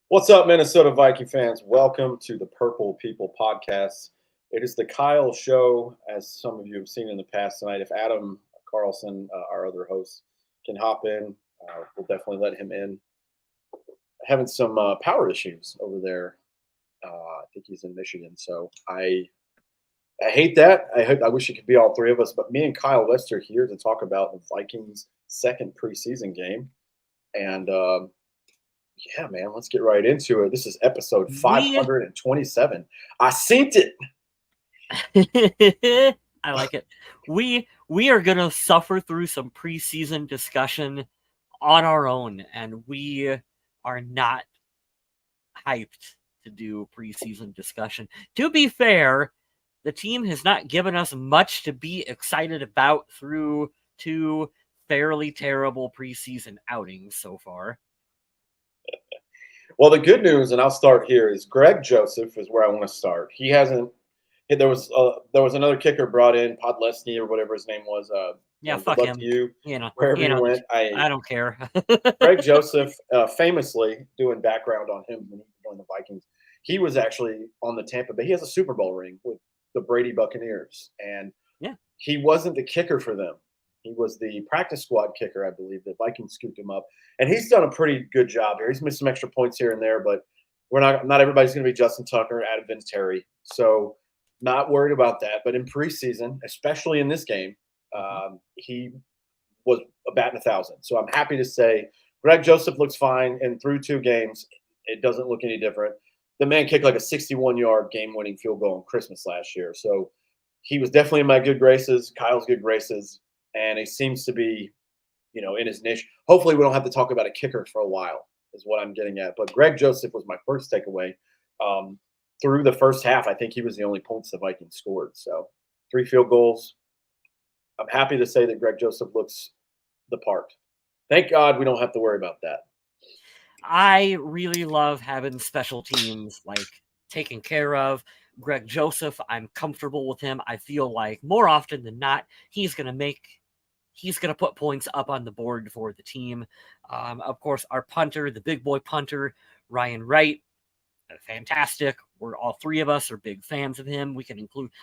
What's up, Minnesota Viking fans? Welcome to the Purple People Podcast. It is the Kyle Show, as some of you have seen in the past tonight. If Adam Carlson, our other host, can hop in, we'll definitely let him in. Having some power issues over there. I think he's in Michigan, so I hate that. I wish it could be all three of us, but me and Kyle West are here to talk about the Vikings' second preseason game. And yeah, man, let's get right into it. This is episode We 527. I synced it. I like it. We are gonna suffer through some preseason discussion on our own, and we are not hyped to do preseason discussion. To be fair, the team has not given us much to be excited about through two fairly terrible preseason outings so far. Well, the good news, and I'll start here, is Greg Joseph is where I want to start. He hasn't. There was another kicker brought in, Podlesny or whatever his name was. Yeah, Good fuck luck him. to you You know, wherever you you know, went. I don't care. Greg Joseph, famously doing background on him when he joined the Vikings. He was actually on the Tampa Bay. He has a Super Bowl ring with the Brady Buccaneers, and Yeah. he wasn't the kicker for them. He was the practice squad kicker, I believe. The Vikings scooped him up, and he's done a pretty good job here. He's missed some extra points here and there, but we're not everybody's going to be Justin Tucker, Adam Vinatieri, so not worried about that. But in preseason, especially in this game, he was a bat in 1,000. So I'm happy to say Greg Joseph looks fine, and through two games, it doesn't look any different. The man kicked like a 61-yard game-winning field goal on Christmas last year, so he was definitely in my good graces, Kyle's good graces, and he seems to be, in his niche. Hopefully, we don't have to talk about a kicker for a while, is what I'm getting at. But Greg Joseph was my first takeaway. Through the first half, I think he was the only points the Vikings scored. So 3 field goals. I'm happy to say that Greg Joseph looks the part. Thank God we don't have to worry about that. I really love having special teams taken care of. Greg Joseph, I'm comfortable with him. I feel like more often than not, he's gonna put points up on the board for the team. Of course, our punter, the big boy punter, Ryan Wright, fantastic. We're all three of us are big fans of him.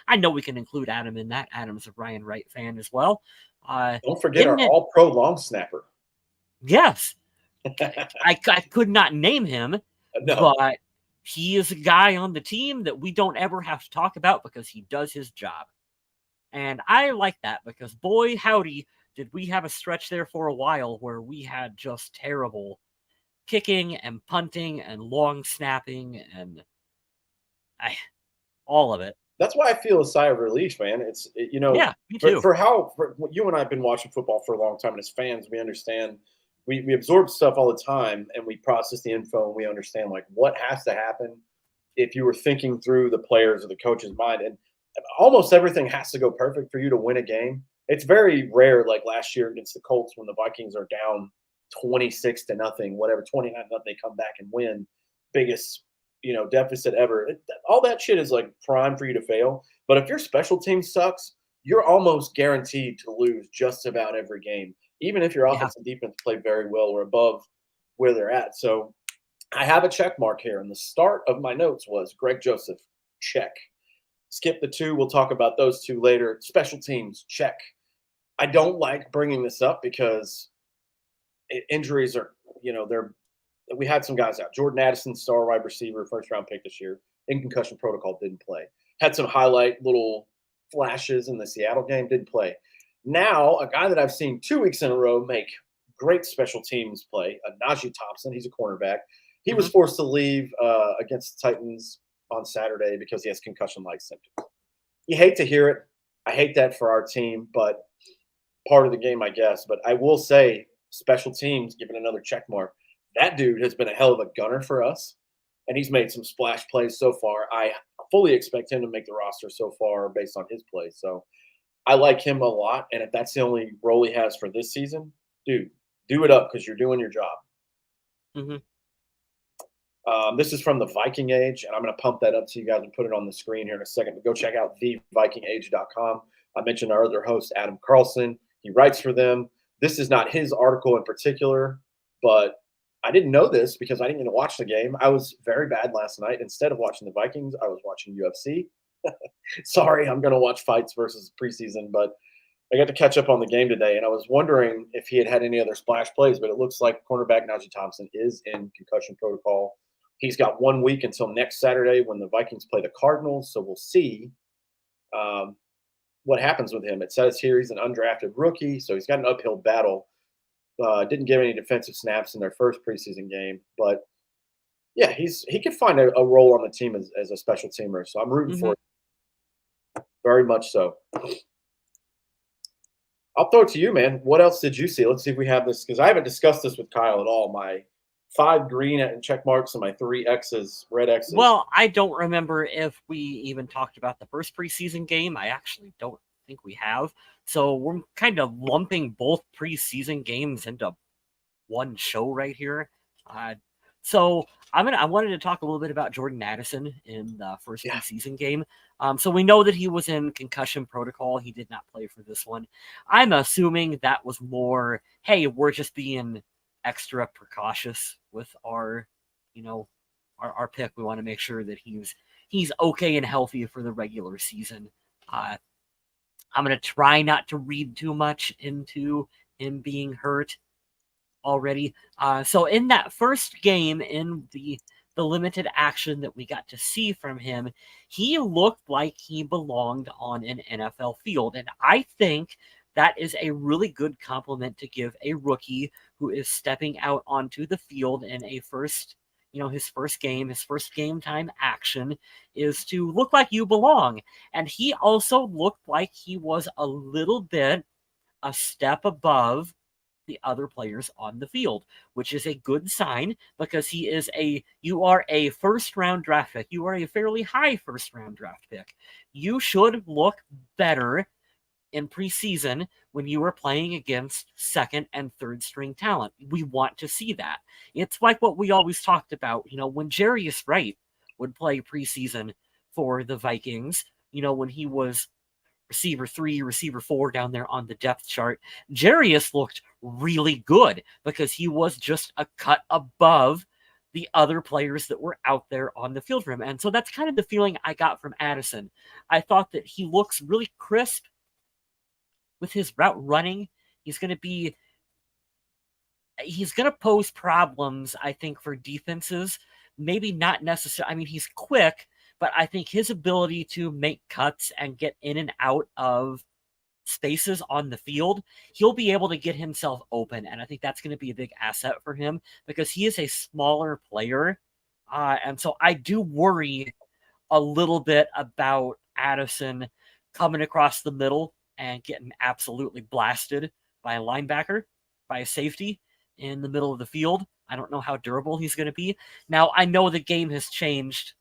I know we can include Adam in that. Adam's a Ryan Wright fan as well. Don't forget our all-pro long snapper. Yes. I could not name him, No. but he is a guy on the team that we don't ever have to talk about because he does his job. And I like that because, boy, howdy, did we have a stretch there for a while where we had just terrible kicking and punting and long snapping and all of it. That's why I feel a sigh of relief, man. Yeah, me too. For you and I have been watching football for a long time, and as fans, we understand we absorb stuff all the time, and we process the info, and we understand like what has to happen if you were thinking through the players or the coach's mind, and almost everything has to go perfect for you to win a game. It's very rare, like last year against the Colts when the Vikings are down 26-0, whatever, 29-0, they come back and win, biggest deficit ever. All that shit is like prime for you to fail. But if your special team sucks, you're almost guaranteed to lose just about every game, even if your offense and defense play very well or above where they're at. So I have a check mark here. And the start of my notes was Greg Joseph, check. Skip the 2. We'll talk about those 2 later. Special teams, check. I don't like bringing this up because injuries are, we had some guys out. Jordan Addison, star wide receiver, first-round pick this year, in concussion protocol, didn't play. Had some highlight little flashes in the Seattle game, didn't play. Now, a guy that I've seen 2 weeks in a row make great special teams play, Najee Thompson, he's a cornerback. He was forced to leave against the Titans on Saturday because he has concussion-like symptoms. You hate to hear it. I hate that for our team, but part of the game, I guess. But I will say, special teams, given another check mark, that dude has been a hell of a gunner for us, and he's made some splash plays so far. I fully expect him to make the roster so far based on his play. So I like him a lot, and if that's the only role he has for this season, dude, do it up because you're doing your job. This is from the Viking Age, and I'm going to pump that up to you guys and put it on the screen here in a second. But go check out thevikingage.com. I mentioned our other host, Adam Carlson. He writes for them. This is not his article in particular, but I didn't know this because I didn't get to watch the game. I was very bad last night. Instead of watching the Vikings, I was watching UFC. Sorry, I'm going to watch fights versus preseason, but I got to catch up on the game today, and I was wondering if he had any other splash plays, but it looks like cornerback Najee Thompson is in concussion protocol. He's got 1 week until next Saturday when the Vikings play the Cardinals, so we'll see what happens with him. It says here he's an undrafted rookie, so he's got an uphill battle. Didn't get any defensive snaps in their first preseason game, but yeah, he could find a role on the team as a special teamer. So I'm rooting for it very much so. I'll throw it to you, man. What else did you see? Let's see if we have this because I haven't discussed this with Kyle at all. My 5 green and check marks and my 3 X's, red X's. Well, I don't remember if we even talked about the first preseason game. I actually don't think we have. So we're kind of lumping both preseason games into one show right here. So I wanted to talk a little bit about Jordan Addison in the first preseason game. So we know that he was in concussion protocol. He did not play for this one. I'm assuming that was more, hey, we're just being extra precautious with our pick. We want to make sure that he's okay and healthy for the regular season. I'm going to try not to read too much into him being hurt already. So in that first game, in the limited action that we got to see from him, he looked like he belonged on an NFL field. And I think that is a really good compliment to give a rookie who is stepping out onto the field in a his first game time action is to look like you belong. And he also looked like he was a little bit a step above the other players on the field, which is a good sign because you are a first round draft pick. You are a fairly high first round draft pick. You should look better in preseason when you are playing against second and third string talent. We want to see that. It's like what we always talked about, when Jarius Wright would play preseason for the Vikings, when he was receiver 3, receiver 4 down there on the depth chart, Jarius looked really good because he was just a cut above the other players that were out there on the field for him. And so that's kind of the feeling I got from Addison. I thought that he looks really crisp with his route running. He's going to pose problems, I think, for defenses. Maybe not necessarily. I mean, he's quick, but I think his ability to make cuts and get in and out of spaces on the field, he'll be able to get himself open. And I think that's going to be a big asset for him because he is a smaller player. And so I do worry a little bit about Addison coming across the middle and getting absolutely blasted by a linebacker, by a safety in the middle of the field. I don't know how durable he's going to be. Now, I know the game has changed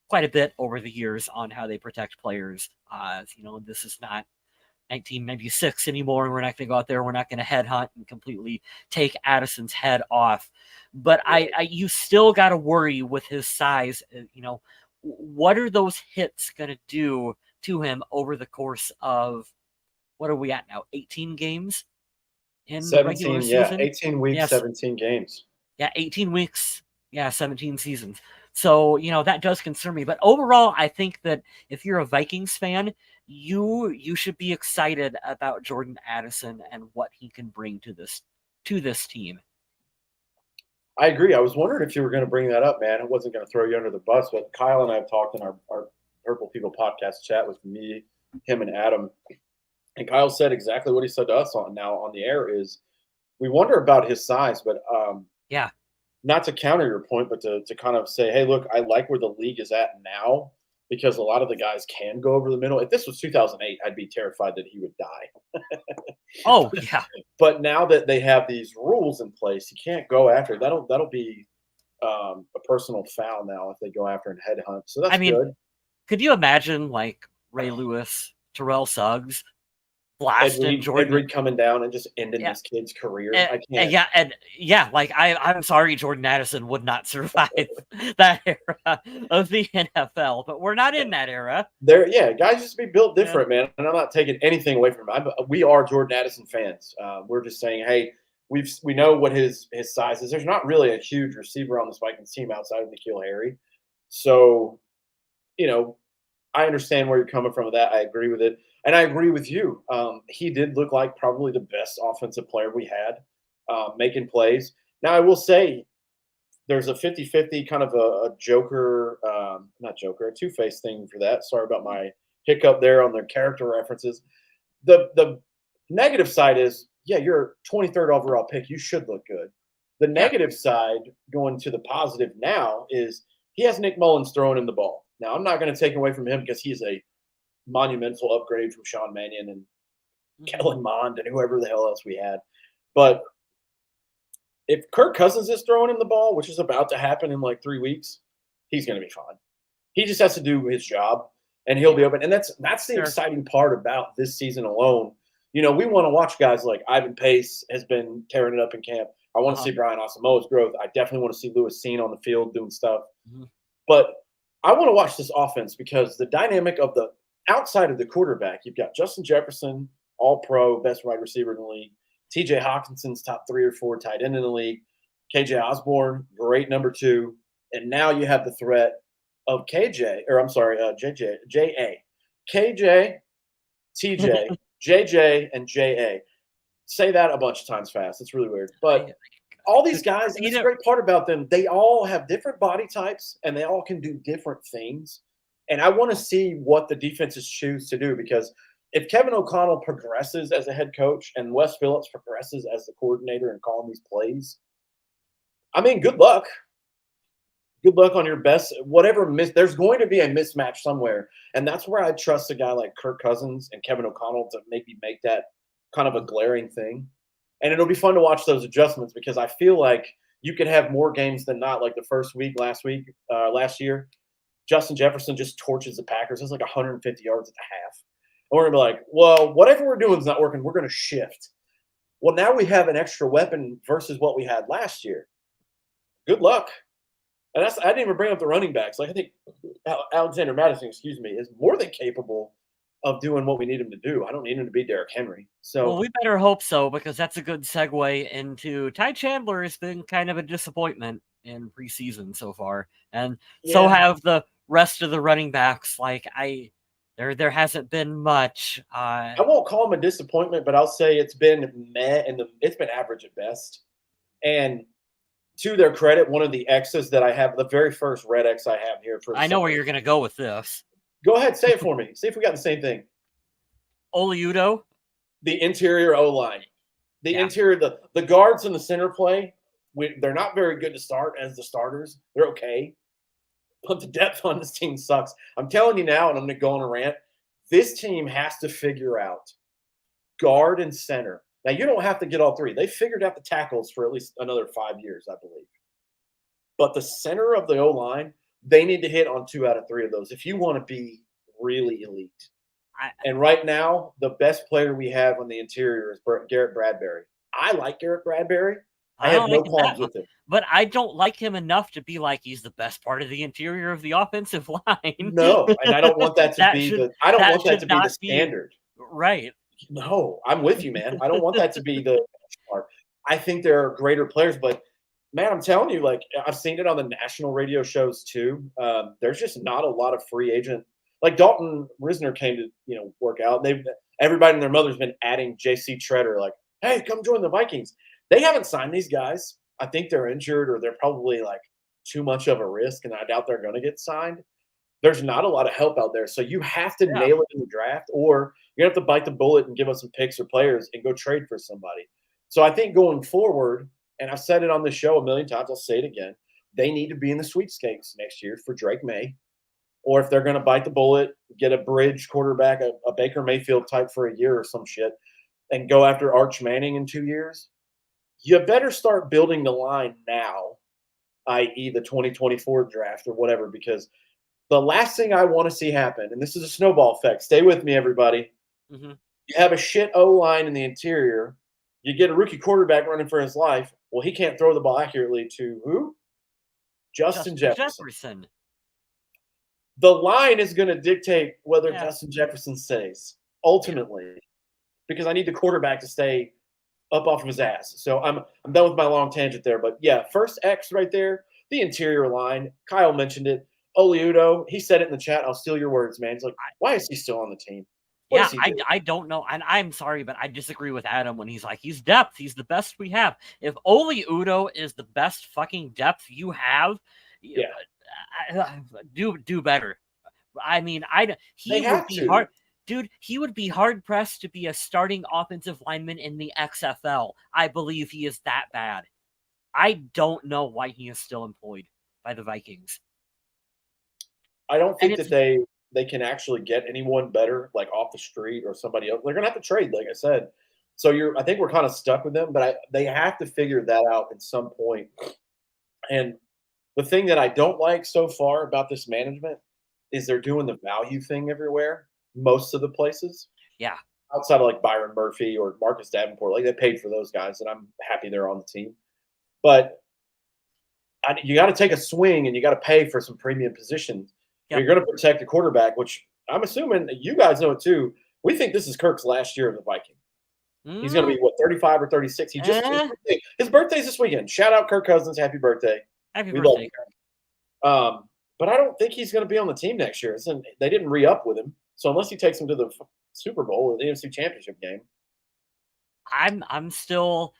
quite a bit over the years on how they protect players. This is not 1996 anymore. We're not going to go out there. We're not going to headhunt and completely take Addison's head off. But you still got to worry with his size. What are those hits going to do to him over the course of, what are we at now? 18 games in 17, the regular season? 18 weeks, yes. 17 games. Yeah, 18 weeks. Yeah, 17 seasons. So, that does concern me. But overall, I think that if you're a Vikings fan, you should be excited about Jordan Addison and what he can bring to this team. I agree. I was wondering if you were going to bring that up, man. I wasn't going to throw you under the bus, but Kyle and I have talked in our Purple People podcast chat with me, him, and Adam. And Kyle said exactly what he said to us on the air is we wonder about his size, but not to counter your point, but to kind of say, hey, look, I like where the league is at now because a lot of the guys can go over the middle. If this was 2008, I'd be terrified that he would die. Oh, yeah. But now that they have these rules in place, you can't go after. That'll be a personal foul now if they go after and headhunt. So that's good. Could you imagine like Ray Lewis, Terrell Suggs, blasting Jordan Reed coming down and just ending this kid's career? I can't. I'm sorry, Jordan Addison would not survive that era of the NFL, but we're not in that era. Guys just be built different, man. And I'm not taking anything away from him. We are Jordan Addison fans. We're just saying, hey, We know what his size is. There's not really a huge receiver on this Vikings team outside of N'Keal Harry. So, you know, I understand where you're coming from with that. I agree with it. And I agree with you. He did look like probably the best offensive player we had, making plays. Now, I will say there's a 50-50 kind of a Joker, not Joker, a two-face thing for that. Sorry about my hiccup there on the character references. The negative side is, yeah, you're 23rd overall pick. You should look good. The negative side, going to the positive now, is he has Nick Mullins throwing him the ball. Now, I'm not going to take away from him because he's a monumental upgrade from Sean Mannion and Kellen Mond and whoever the hell else we had. But if Kirk Cousins is throwing him the ball, which is about to happen in like 3 weeks, he's going to be fine. He just has to do his job, and he'll be open. And that's the exciting part about this season alone. You know, we want to watch guys like Ivan Pace has been tearing it up in camp. I want to see Brian Asamoah's growth. I definitely want to see Lewis Cine on the field doing stuff. But I want to watch this offense because the dynamic of the outside of the quarterback, you've got Justin Jefferson, all-pro, best wide receiver in the league. TJ Hawkinson's top 3 or 4 tight end in the league. KJ Osborne, great number 2. And now you have the threat of JA. KJ, TJ, JJ, and JA. Say that a bunch of times fast. It's really weird. But all these guys, and it's a great part about them, they all have different body types and they all can do different things. And I want to see what the defenses choose to do because if Kevin O'Connell progresses as a head coach and Wes Phillips progresses as the coordinator and calling these plays, I mean, good luck. Good luck on your best. There's going to be a mismatch somewhere. And that's where I trust a guy like Kirk Cousins and Kevin O'Connell to maybe make that kind of a glaring thing. And it'll be fun to watch those adjustments because I feel like you could have more games than not. Like the first week, last year, Justin Jefferson just torches the Packers. It's like 150 yards at the half. And we're going to be like, well, whatever we're doing is not working. We're going to shift. Well, now we have an extra weapon versus what we had last year. Good luck. And I didn't even bring up the running backs. Like I think Alexander Madison, is more than capable of doing what we need him to do. I don't need him to be Derrick Henry. So, well, we better hope so because that's a good segue into Ty Chandler has been kind of a disappointment in preseason so far, and so have the rest of the running backs. Like there hasn't been much. I won't call him a disappointment, but I'll say it's been meh and it's been average at best. And to their credit, one of the X's that I have, the very first red X I have here for. I know where you're going to go with this. Go ahead, say it for me. See if we got the same thing. Oliudo. The interior O-line. The interior, the guards and the center play, they're not very good to start as the starters. They're okay. But the depth on this team sucks. I'm telling you now, and I'm going to go on a rant, this team has to figure out guard and center. Now, you don't have to get all 3. They figured out the tackles for at least another 5 years, I believe. But the center of the O-line, they need to hit on 2 out of 3 of those if you want to be really elite. And right now, the best player we have on the interior is Garrett Bradbury. I like Garrett Bradbury. I have no problems with him. But I don't like him enough to be like he's the best part of the interior of the offensive line. No, and I don't want that to be the standard. Right. No, I'm with you, man. I don't want that to be the part. I think there are greater players, but man, I'm telling you, like I've seen it on the national radio shows too. There's just not a lot of free agent. Like Dalton Risner came to work out. Everybody and their mother's been adding J.C. Treader, like, hey, come join the Vikings. They haven't signed these guys. I think they're injured or they're probably like too much of a risk, and I doubt they're going to get signed. There's not a lot of help out there, so you have to nail it in the draft, or you have to bite the bullet and give us some picks or players and go trade for somebody. So I think going forward, and I've said it on the show a million times, I'll say it again, they need to be in the sweepstakes next year for Drake May. Or if they're going to bite the bullet, get a bridge quarterback, a Baker Mayfield type for a year or some shit, and go after Arch Manning in 2 years, you better start building the line now, i.e. the 2024 draft or whatever, because the last thing I want to see happen, and this is a snowball effect, stay with me, everybody. Mm-hmm. You have a shit O-line in the interior. You get a rookie quarterback running for his life. Well, he can't throw the ball accurately to who? Justin Jefferson. The line is going to dictate whether Justin Jefferson stays, ultimately, because I need the quarterback to stay up off of his ass. So I'm done with my long tangent there. But yeah, first X right there, the interior line. Kyle mentioned it. Oli Udoh, he said it in the chat. I'll steal your words, man. He's like, why is he still on the team? What Yeah, does he do? I don't know. And I'm sorry, but I disagree with Adam when he's like, he's depth. He's the best we have. If Oli Udoh is the best fucking depth you have, Yeah, do better. I mean, they he would have be to. hard, dude. He would be hard pressed to be a starting offensive lineman in the XFL. I believe he is that bad. I don't know why he is still employed by the Vikings. I don't And think it's that they can actually get anyone better, like off the street or somebody else. They're gonna have to trade, like I said. So I think we're kind of stuck with them, but they have to figure that out at some point. And the thing that I don't like so far about this management is they're doing the value thing everywhere, most of the places, yeah, outside of like Byron Murphy or Marcus Davenport. Like they paid for those guys, and I'm happy they're on the team. But you got to take a swing and you got to pay for some premium positions. yep. You're going to protect the quarterback, which I'm assuming you guys know it too. We think this is Kirk's last year of the Viking. He's going to be, what, 35 or 36? His birthday's this weekend. Shout out Kirk Cousins. Happy birthday. Happy We birthday, love him. But I don't think he's going to be on the team next year. They didn't re-up with him. So unless he takes him to the Super Bowl or the NFC Championship game. I'm still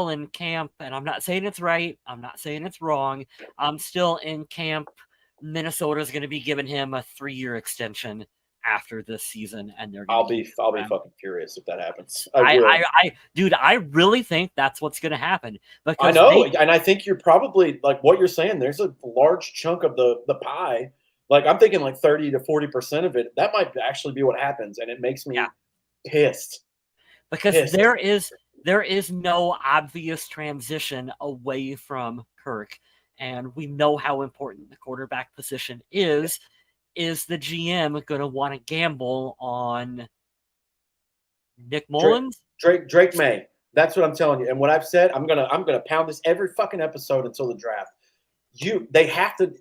in camp, and I'm not saying it's right. I'm not saying it's wrong. I'm still in camp. Minnesota's going to be giving him a 3-year extension after this season, and they're going I'll be fucking furious if that happens. Dude, I really think that's what's going to happen. Because I know, and I think you're probably like what you're saying. There's a large chunk of the pie. Like I'm thinking, like 30 to 40% of it. That might actually be what happens, and it makes me pissed. Because there is no obvious transition away from Kirk, and we know how important the quarterback position is. Is the GM going to want to gamble on Nick Mullins? Drake May. That's what I'm telling you. And what I've said, I'm gonna pound this every fucking episode until the draft. They have to.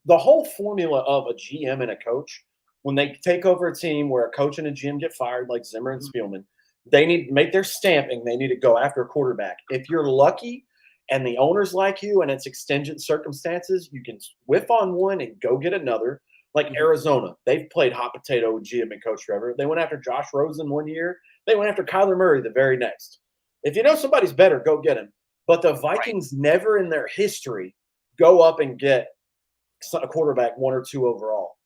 The whole formula of a GM and a coach, when they take over a team where a coach and a GM get fired, like Zimmer and Spielman, they need to make their stamping. They need to go after a quarterback. If you're lucky and the owners like you and it's extended circumstances, you can whiff on one and go get another. Like Arizona, they've played hot potato with GM and coach forever. They went after Josh Rosen one year. They went after Kyler Murray the very next. If you know somebody's better, go get him. But the Vikings never in their history go up and get a quarterback 1 or 2 overall.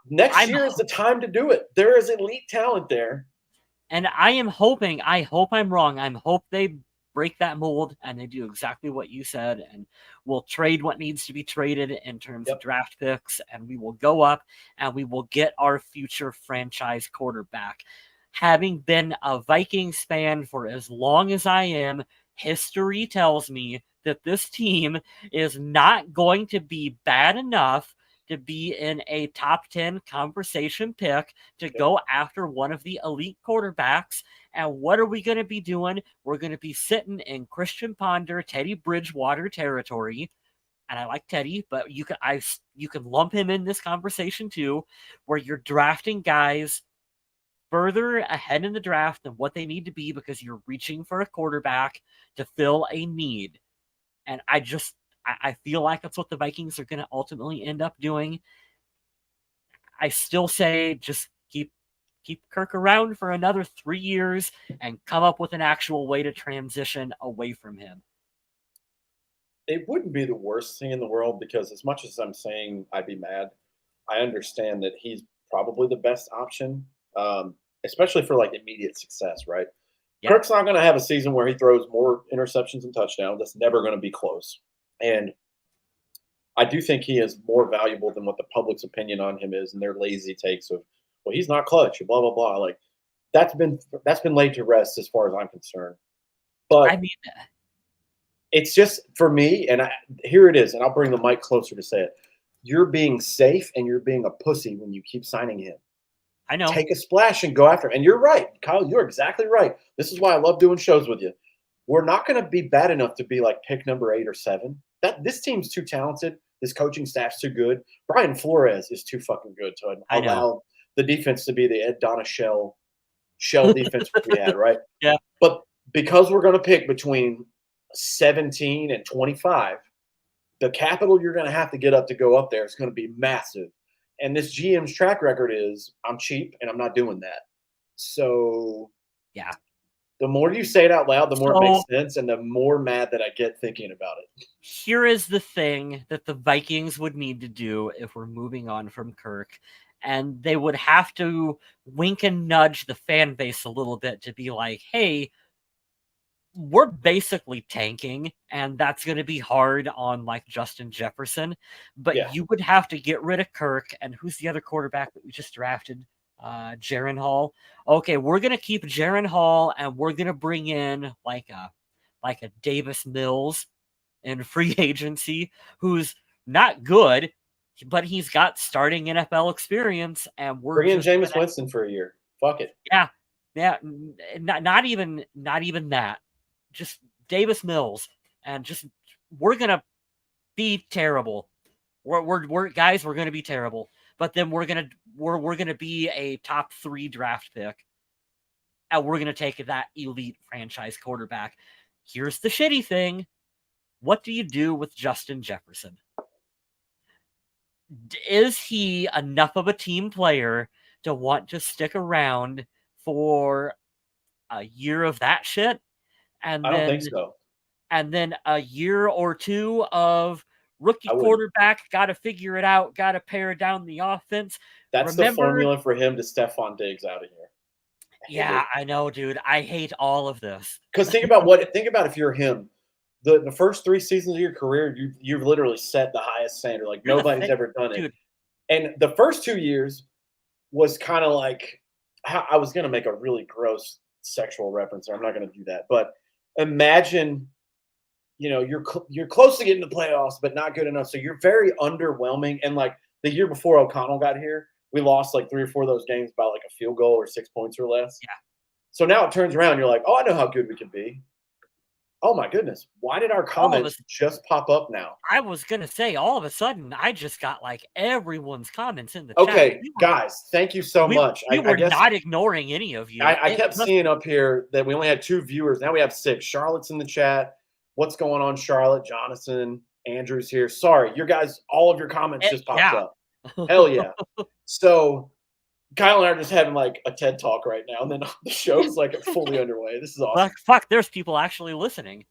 Next year is the time to do it. There is elite talent there. And I hope I'm wrong. I hope they break that mold and they do exactly what you said, and we'll trade what needs to be traded in terms of draft picks, and we will go up and we will get our future franchise quarterback. Having been a Vikings fan for as long as I am, history tells me that this team is not going to be bad enough to be in a top 10 conversation pick to go after one of the elite quarterbacks. And what are we going to be doing? We're going to be sitting in Christian Ponder, Teddy Bridgewater territory. And I like Teddy, but you can lump him in this conversation too, where you're drafting guys further ahead in the draft than what they need to be because you're reaching for a quarterback to fill a need. And I feel like that's what the Vikings are going to ultimately end up doing. I still say just keep Kirk around for another 3 years and come up with an actual way to transition away from him. It wouldn't be the worst thing in the world because as much as I'm saying I'd be mad, I understand that he's probably the best option, especially for like immediate success, right? Yeah. Kirk's not going to have a season where he throws more interceptions and touchdowns. That's never going to be close. And I do think he is more valuable than what the public's opinion on him is, and their lazy takes of, well, he's not clutch, blah blah blah. Like that's been laid to rest as far as I'm concerned. But I mean, it's just for me, and here it is, and I'll bring the mic closer to say it. You're being safe, and you're being a pussy when you keep signing him. I know. Take a splash and go after him. And you're right, Kyle. You're exactly right. This is why I love doing shows with you. We're not going to be bad enough to be like pick number 8 or 7. This team's too talented. This coaching staff's too good. Brian Flores is too fucking good to allow the defense to be the Ed Donna shell defense we had, right? Yeah. But because we're going to pick between 17 and 25, the capital you're going to have to get up to go up there is going to be massive. And this GM's track record is I'm cheap and I'm not doing that. So Yeah. the more you say it out loud, the more it So- makes sense, and the more mad that I get thinking about it. Here is the thing that the Vikings would need to do if we're moving on from Kirk. And they would have to wink and nudge the fan base a little bit to be like, hey, we're basically tanking, and that's going to be hard on like Justin Jefferson. But Yeah. you would have to get rid of Kirk. And who's the other quarterback that we just drafted? Jaren Hall. Okay, we're going to keep Jaren Hall, and we're going to bring in like a Davis Mills in free agency, who's not good, but he's got starting NFL experience, and we're Bring in just Jameis Winston for a year. Fuck it. Yeah, not even that. Just Davis Mills, and just we're gonna be terrible. We're guys, we're gonna be terrible. But then we're gonna be a top 3 draft pick, and we're gonna take that elite franchise quarterback. Here's the shitty thing. What do you do with Justin Jefferson? Is he enough of a team player to want to stick around for a year of that shit? And I don't think so. And then a year or two of rookie quarterback, got to figure it out, got to pare down the offense. That's the formula for him to Stephon Diggs out of here. Yeah, I know, dude. I hate all of this. Because think about if you're him. The first 3 seasons of your career, you've literally set the highest standard. Like nobody's ever done it. Dude. And the first 2 years was kind of like I was going to make a really gross sexual reference. I'm not going to do that. But imagine, you're close to getting to playoffs, but not good enough. So you're very underwhelming. And like the year before O'Connell got here, we lost like 3 or 4 of those games by like a field goal or 6 points or less. Yeah. So now it turns around. You're like, oh, I know how good we can be. Oh my goodness. Why did our comments just pop up now? I was going to say, all of a sudden, I just got like everyone's comments in the chat. Okay, guys, thank you so much. We were not ignoring any of you. I kept seeing up here that we only had 2 viewers. Now we have 6. Charlotte's in the chat. What's going on, Charlotte? Jonathan, Andrew's here. Sorry, your guys, all of your comments just popped up. Hell yeah. So Kyle and I are just having like a TED talk right now, and then the show's like fully underway. This is awesome. Fuck, there's people actually listening.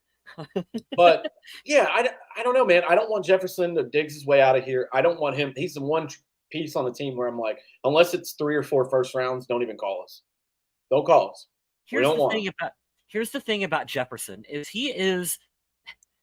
But yeah, I don't know, man. I don't want Jefferson to Diggs his way out of here. I don't want him. He's the one piece on the team where I'm like, unless it's 3 or 4 first rounds, don't even call us. Don't call us. Here's the thing about Jefferson is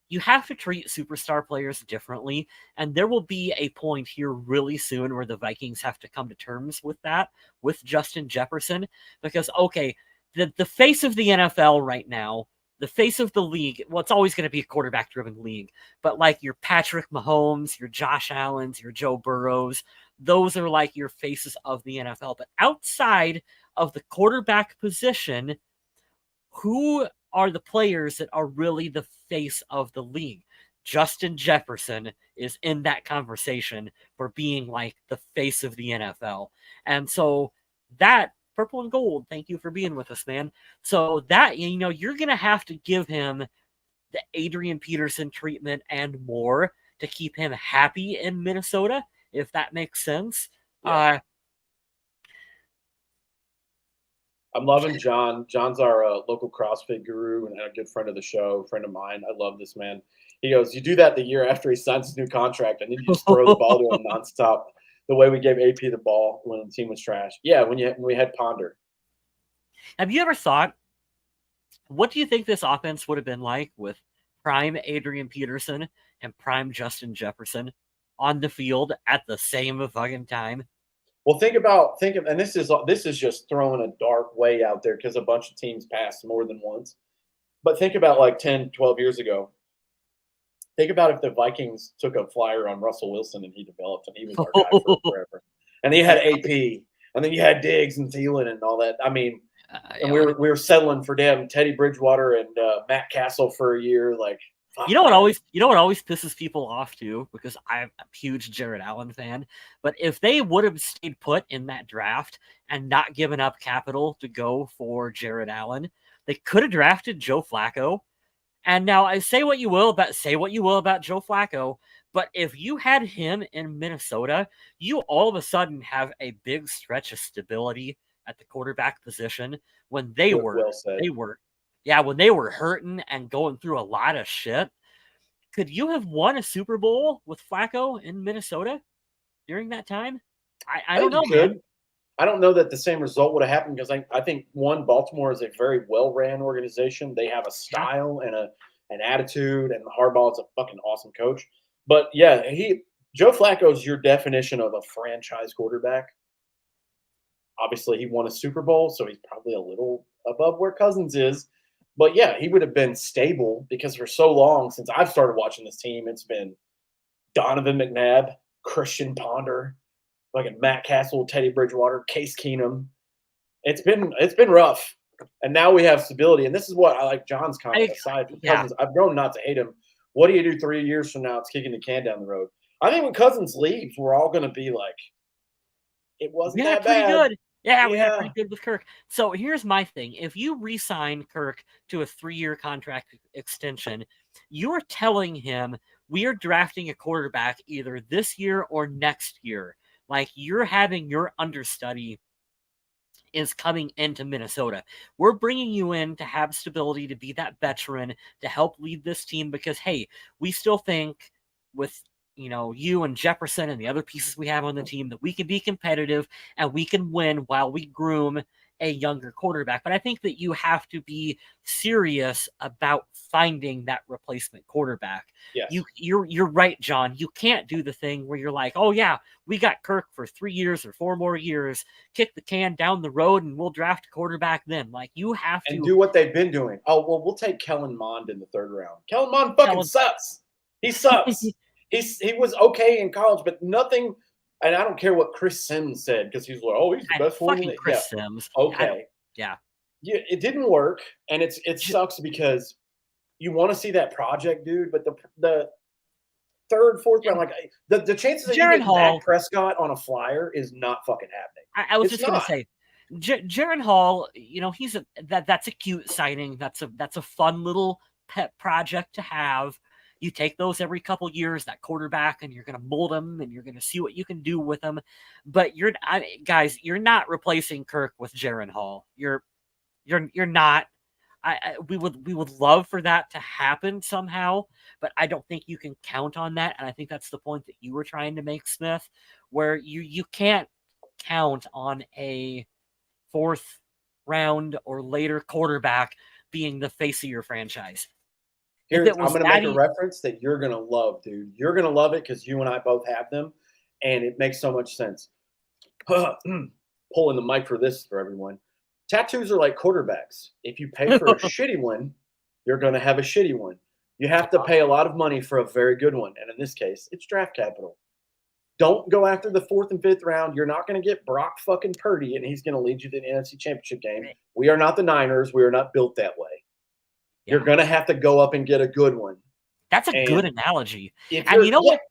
you have to treat superstar players differently, and there will be a point here really soon where the Vikings have to come to terms with that, with Justin Jefferson, because, okay, the face of the NFL right now, the face of the league, well, it's always going to be a quarterback-driven league, but like your Patrick Mahomes, your Josh Allens, your Joe Burrows, those are like your faces of the NFL. But outside of the quarterback position, who are the players that are really the face of the league? Justin Jefferson is in that conversation for being like the face of the NFL. And so that purple and gold, thank you for being with us, man. So that, you're going to have to give him the Adrian Peterson treatment and more to keep him happy in Minnesota, if that makes sense. Yeah. I'm loving John. John's our local CrossFit guru and a good friend of the show, friend of mine. I love this man. He goes, you do that the year after he signs his new contract, and then you just throw the ball to him nonstop. The way we gave AP the ball when the team was trash. Yeah, when we had Ponder. Have you ever thought, what do you think this offense would have been like with prime Adrian Peterson and prime Justin Jefferson on the field at the same fucking time? Well, and this is just throwing a dark way out there because a bunch of teams passed more than once. But think about like 10, 12 years ago. Think about if the Vikings took a flyer on Russell Wilson and he developed, and he was our guy for forever. And he had AP, and then you had Diggs and Thielen and all that. I mean, and we were settling for them, Teddy Bridgewater and Matt Castle for a year. Like, you know what always pisses people off too, because I'm a huge Jared Allen fan. But if they would have stayed put in that draft and not given up capital to go for Jared Allen, They could have drafted Joe Flacco. And now I say what you will about Joe Flacco, but if you had him in Minnesota, you all of a sudden have a big stretch of stability at the quarterback position when they were Well said. when they were hurting and going through a lot of shit. Could you have won a Super Bowl with Flacco in Minnesota during that time? I don't know, man. I don't know that the same result would have happened because I think Baltimore is a very well ran organization. They have a style and an attitude, and Harbaugh is a fucking awesome coach. But yeah, Joe Flacco is your definition of a franchise quarterback. Obviously, he won a Super Bowl, so he's probably a little above where Cousins is. But yeah, he would have been stable because for so long since I've started watching this team, it's been Donovan McNabb, Christian Ponder, fucking Matt Castle, Teddy Bridgewater, Case Keenum. It's been rough, and now we have stability. And this is what I like John's comment. Aside from Cousins, I've grown not to hate him. What do you do 3 years from now? It's kicking the can down the road. I think when Cousins leaves, we're all going to be like, it wasn't that bad. Good. Yeah, we had pretty good with Kirk. So here's my thing. If you re-sign Kirk to a 3-year contract extension, you're telling him we are drafting a quarterback either this year or next year. Like, you're having your understudy is coming into Minnesota. We're bringing you in to have stability, to be that veteran, to help lead this team because, hey, we still think with you and Jefferson and the other pieces we have on the team that we can be competitive and we can win while we groom a younger quarterback. But I think that you have to be serious about finding that replacement quarterback. Yes. You're right, John. You can't do the thing where you're like, oh yeah, we got Kirk for 3 years or 4 more years, kick the can down the road and we'll draft a quarterback then. Like, you have to do what they've been doing. Oh, well, we'll take Kellen Mond in the 3rd round. Kellen Mond fucking sucks. He sucks. He was okay in college, but nothing. And I don't care what Chris Sims said because he's like, oh, he's the best one. Chris Sims. Okay. Yeah. It didn't work, and it sucks because you want to see that project, dude. But the 3rd, 4th round, like the chances that you get Dak Prescott on a flyer is not fucking happening. I was just gonna say, Jaren Hall. That's a cute signing. That's a fun little pet project to have. You take those every couple years, that quarterback, and you're going to mold them, and you're going to see what you can do with them. But you're not replacing Kirk with Jaren Hall. You're not. We would love for that to happen somehow, but I don't think you can count on that. And I think that's the point that you were trying to make, Smith, where you can't count on a 4th round or later quarterback being the face of your franchise. I'm going to make a reference that you're going to love, dude. You're going to love it because you and I both have them, and it makes so much sense. Pulling the mic for this for everyone. Tattoos are like quarterbacks. If you pay for a shitty one, you're going to have a shitty one. You have to pay a lot of money for a very good one, and in this case, it's draft capital. Don't go after the 4th and 5th round. You're not going to get Brock fucking Purdy, and he's going to lead you to the NFC Championship game. We are not the Niners. We are not built that way. Yeah. You're going to have to go up and get a good one. That's a good analogy. And you know what?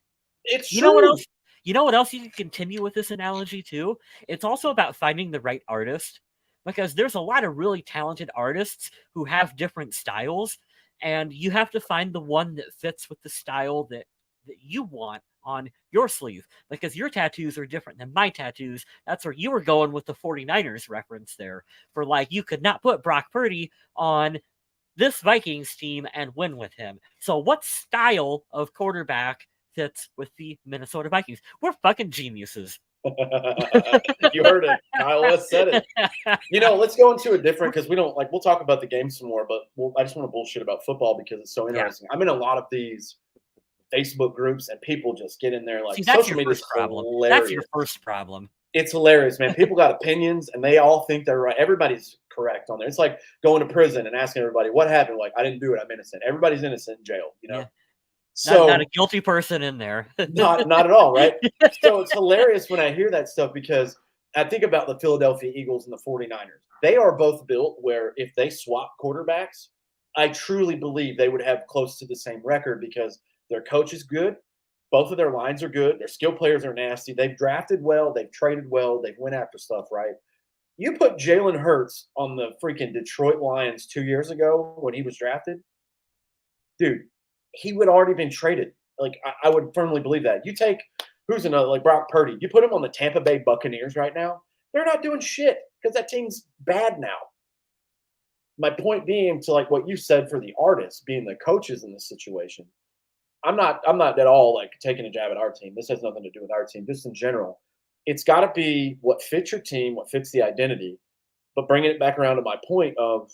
It's you know what else? You know what else you can continue with this analogy too? It's also about finding the right artist, because there's a lot of really talented artists who have different styles, and you have to find the one that fits with the style that you want on your sleeve, because your tattoos are different than my tattoos. That's where you were going with the 49ers reference there, for like, you could not put Brock Purdy on this Vikings team and win with him. So what style of quarterback fits with the Minnesota Vikings? We're fucking geniuses. You heard it. Kyle West said it. Let's go into a different, because we'll talk about the game some more, but I just want to bullshit about football because it's so interesting. I'm in a lot of these Facebook groups and people just get in there like, social media is hilarious. That's your first problem. It's hilarious, man. People got opinions and they all think they're right. Everybody's correct on there. It's like going to prison and asking everybody what happened. Like, I didn't do it. I'm innocent. Everybody's innocent in jail, Yeah. So not a guilty person in there. not at all, right? So it's hilarious when I hear that stuff, because I think about the Philadelphia Eagles and the 49ers. They are both built where if they swap quarterbacks, I truly believe they would have close to the same record, because their coach is good. Both of their lines are good. Their skill players are nasty. They've drafted well. They've traded well. They've went after stuff, right? You put Jalen Hurts on the freaking Detroit Lions 2 years ago when he was drafted, dude, he would already been traded. Like, I would firmly believe that. You take who's another like Brock Purdy, you put him on the Tampa Bay Buccaneers right now, they're not doing shit because that team's bad now. My point being to like what you said for the artists being the coaches in this situation. I'm not at all like taking a jab at our team. This has nothing to do with our team. Just in general, it's got to be what fits your team, what fits the identity. But bringing it back around to my point of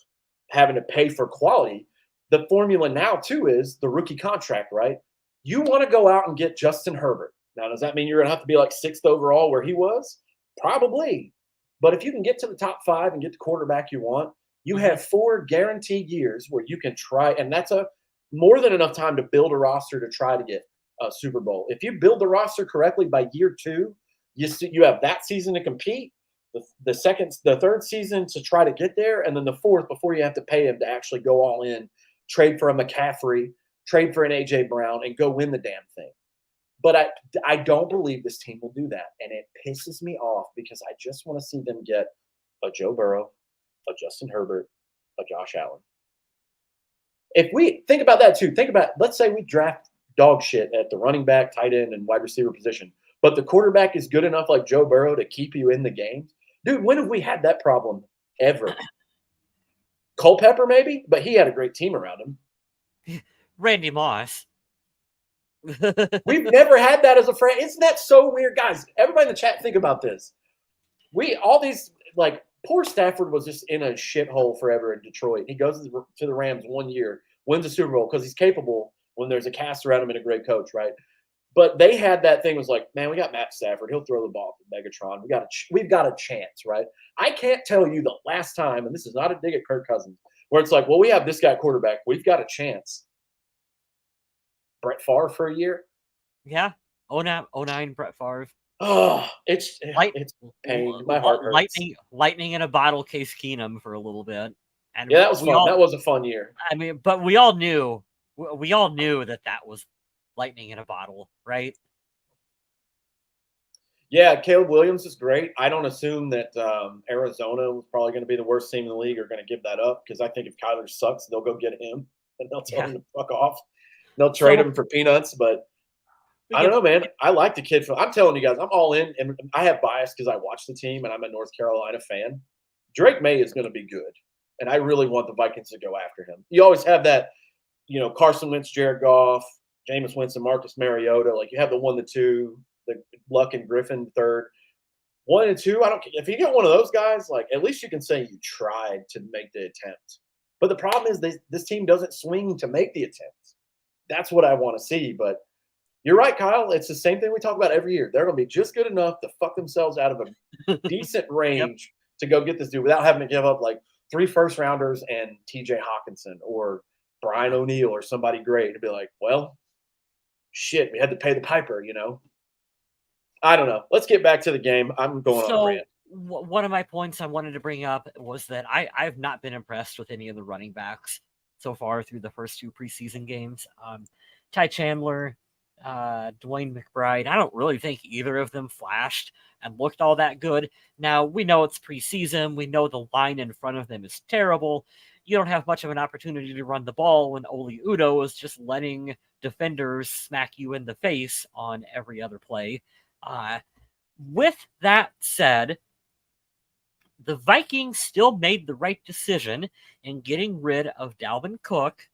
having to pay for quality, the formula now too is the rookie contract, right? You want to go out and get Justin Herbert. Now, does that mean you're going to have to be like sixth overall where he was? Probably. But if you can get to the top five and get the quarterback you want, you have 4 guaranteed years where you can try, and that's a more than enough time to build a roster to try to get a Super Bowl. If you build the roster correctly by year 2, you have that season to compete, the third season to try to get there, and then the fourth before you have to pay him to actually go all in, trade for a McCaffrey, trade for an AJ Brown, and go win the damn thing. But I don't believe this team will do that, and it pisses me off because I just want to see them get a Joe Burrow, a Justin Herbert, a Josh Allen. If we think about that too, let's say we draft dog shit at the running back, tight end, and wide receiver position, but the quarterback is good enough like Joe Burrow to keep you in the game. Dude, when have we had that problem ever? Culpepper maybe, but he had a great team around him. Randy Moss. We've never had that as a friend. Isn't that so weird? Guys, everybody in the chat, think about this. Poor Stafford was just in a shithole forever in Detroit. He goes to the Rams 1 year, wins a Super Bowl because he's capable when there's a cast around him and a great coach, right? But they had that thing was like, man, we got Matt Stafford. He'll throw the ball to Megatron. We've got a chance, right? I can't tell you the last time, and this is not a dig at Kirk Cousins, where it's like, well, we have this guy quarterback. We've got a chance. Brett Favre for a year? Yeah. 09 Brett Favre. Oh, it's pain. My heart hurts. Lightning in a bottle, Case Keenum for a little bit. And yeah, that was fun. That was a fun year. I mean, but we all knew that was lightning in a bottle, right? Yeah, Caleb Williams is great. I don't assume that Arizona was probably going to be the worst team in the league or going to give that up because I think if Kyler sucks, they'll go get him and they'll tell him to fuck off. They'll trade him for peanuts, but I don't know, man. I like the kid. I'm telling you guys, I'm all in, and I have bias because I watch the team, and I'm a North Carolina fan. Drake May is going to be good, and I really want the Vikings to go after him. You always have that, Carson Wentz, Jared Goff, Jameis Winston, Marcus Mariota. Like you have the 1, the 2, the Luck and Griffin third. 1 and 2, I don't care. If you get one of those guys, like at least you can say you tried to make the attempt. But the problem is this team doesn't swing to make the attempt. That's what I want to see, but you're right, Kyle. It's the same thing we talk about every year. They're going to be just good enough to fuck themselves out of a decent range to go get this dude without having to give up like 3 first-rounders and TJ Hawkinson or Brian O'Neill or somebody great to be like, well, shit, we had to pay the piper, I don't know. Let's get back to the game. I'm going on a rant. One of my points I wanted to bring up was that I've not been impressed with any of the running backs so far through the first 2 preseason games. Ty Chandler, Dwayne McBride, I don't really think either of them flashed and looked all that good. Now, we know it's preseason. We know the line in front of them is terrible. You don't have much of an opportunity to run the ball when Oli Udoh is just letting defenders smack you in the face on every other play. With that said, the Vikings still made the right decision in getting rid of Dalvin Cook.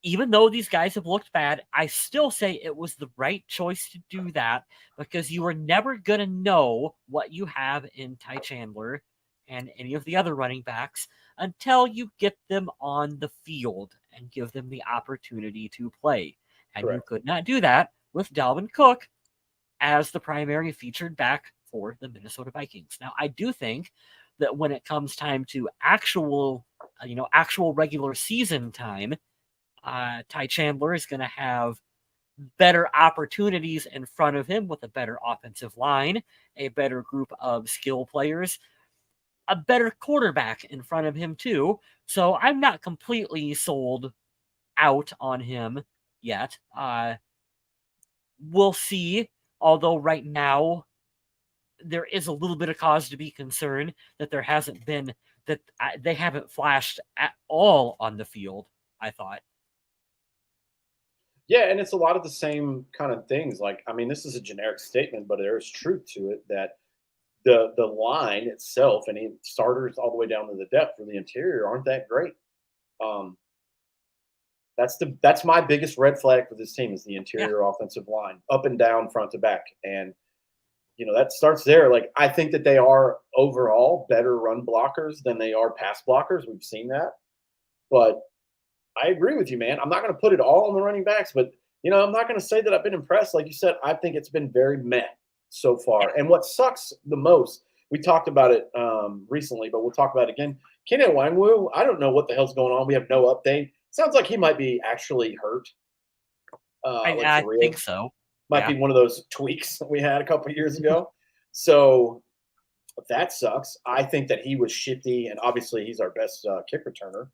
Even though these guys have looked bad, I still say it was the right choice to do that because you are never going to know what you have in Ty Chandler and any of the other running backs until you get them on the field and give them the opportunity to play. And Correct. You could not do that with Dalvin Cook as the primary featured back for the Minnesota Vikings. Now, I do think that when it comes time to actual regular season time, Ty Chandler is going to have better opportunities in front of him with a better offensive line, a better group of skill players, a better quarterback in front of him too. So I'm not completely sold out on him yet. We'll see. Although right now there is a little bit of cause to be concerned that there hasn't been that they haven't flashed at all on the field. I thought. Yeah, and it's a lot of the same kind of things. Like, I mean, this is a generic statement, but there is truth to it that the line itself and starters all the way down to the depth for the interior aren't that great. Um, that's my biggest red flag for this team is the Yeah, interior offensive line, up and down, front to back, and that starts there. Like, I think that they are overall better run blockers than they are pass blockers. We've seen that, but I agree with you, man. I'm not going to put it all on the running backs, but I'm not going to say that I've been impressed. Like you said, I think it's been very meh so yeah. far. And what sucks the most, we talked about it recently, but we'll talk about it again. Kenan Wangwu, I don't know what the hell's going on. We have no update. Sounds like he might be actually hurt, like I for real. think so. Might Yeah. be one of those tweaks that we had a couple of years ago. So that sucks. I think that he was shifty, and obviously he's our best kick returner.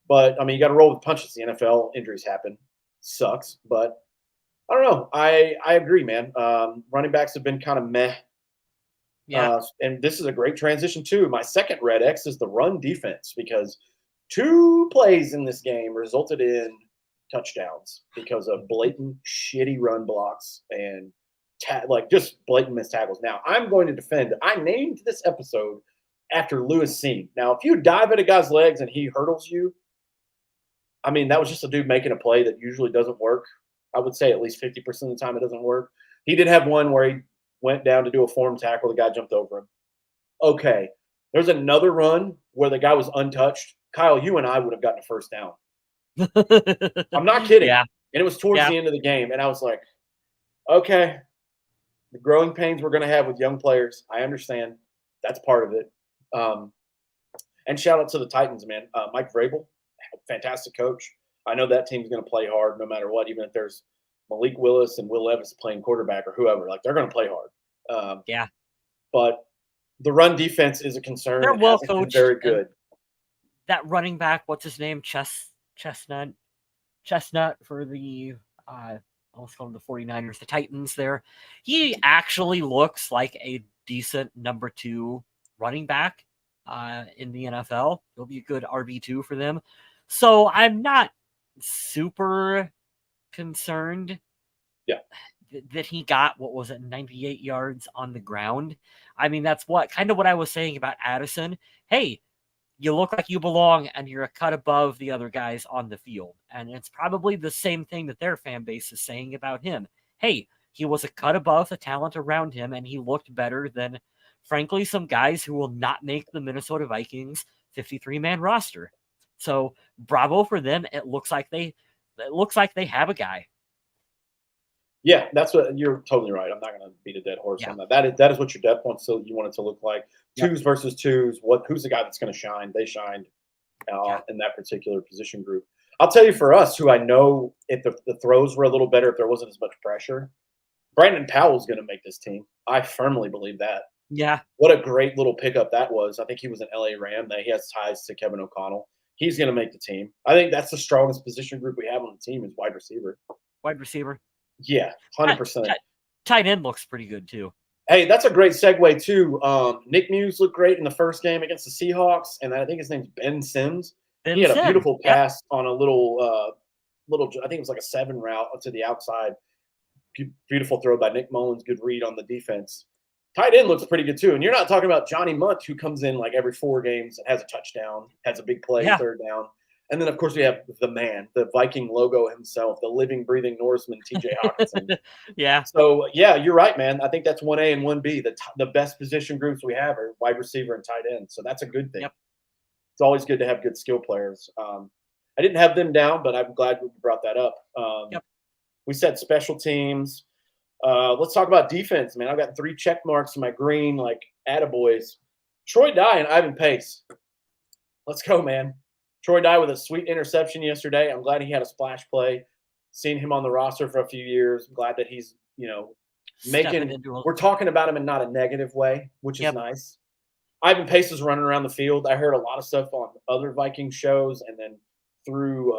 But I mean, you got to roll with punches. The NFL injuries happen, sucks. But I don't know. I agree, man. Running backs have been kind of meh, Yeah. and this is a great transition too. My second red X is the run defense because 2 plays in this game resulted in touchdowns because of blatant shitty run blocks and like just blatant missed tackles. Now I'm going to defend. I named this episode after Lewis Cine. Now, if you dive at a guy's legs and he hurdles you, I mean, that was just a dude making a play that usually doesn't work. I would say at least 50% of the time it doesn't work. He did have one where he went down to do a form tackle. The guy jumped over him. Okay. There's another run where the guy was untouched. Kyle, you and I would have gotten a first down. I'm not kidding. Yeah. And it was towards Yeah. the end of the game. And I was like, okay, the growing pains we're going to have with young players. I understand. That's part of it. And shout out to the Titans, man. Mike Vrabel, fantastic coach. I know that team's going to play hard no matter what, even if there's Malik Willis and Will Levis playing quarterback or whoever. Like, they're going to play hard. Yeah. But the run defense is a concern. They're It well hasn't been coached. very good. That running back, what's his name? Chestnut for the almost called the 49ers, the Titans there. He actually looks like a decent number 2 running back in the NFL. He'll be a good RB2 for them. So I'm not super concerned that he got, 98 yards on the ground. I mean, that's what I was saying about Addison. Hey, you look like you belong and you're a cut above the other guys on the field. And it's probably the same thing that their fan base is saying about him. Hey, he was a cut above the talent around him and he looked better than, frankly, some guys who will not make the Minnesota Vikings 53-man roster. So bravo for them. It looks like they have a guy. Yeah, that's what you're totally right. I'm not going to beat a dead horse on that. That is what your depth wants. So you want it to look like twos versus twos. Who's the guy that's going to shine? They shined in that particular position group. I'll tell you, for us, who I know if the throws were a little better, if there wasn't as much pressure, Brandon Powell's going to make this team. I firmly believe that. Yeah. What a great little pickup that was. I think he was an LA Ram. That he has ties to Kevin O'Connell. He's going to make the team. I think that's the strongest position group we have on the team is wide receiver. Wide receiver. Yeah, 100%. Tight end looks pretty good too. Hey, that's a great segue too. Nick Muse looked great in the first game against the Seahawks, and I think his name's Ben Sims. He had a beautiful pass on a little. I think it was like a 7 route to the outside. Beautiful throw by Nick Mullins. Good read on the defense. Tight end looks pretty good too. And you're not talking about Johnny Munt, who comes in like every 4 games and has a touchdown, has a big play, third down. And then, of course, we have the man, the Viking logo himself, the living, breathing Norseman, TJ Hawkinson. So, yeah, you're right, man. I think that's 1A and 1B. The best position groups we have are wide receiver and tight end. So that's a good thing. It's always good to have good skill players. I didn't have them down, but I'm glad we brought that up. We said special teams. Let's talk about defense, man. I've got 3 check marks in my green, like, attaboys. Troy Dye and Ivan Pace. Let's go, man. Troy Dye with a sweet interception yesterday. I'm glad he had a splash play. Seen him on the roster for a few years. I'm glad that he's, we're talking about him in not a negative way, which is nice. Ivan Pace is running around the field. I heard a lot of stuff on other Vikings shows and then through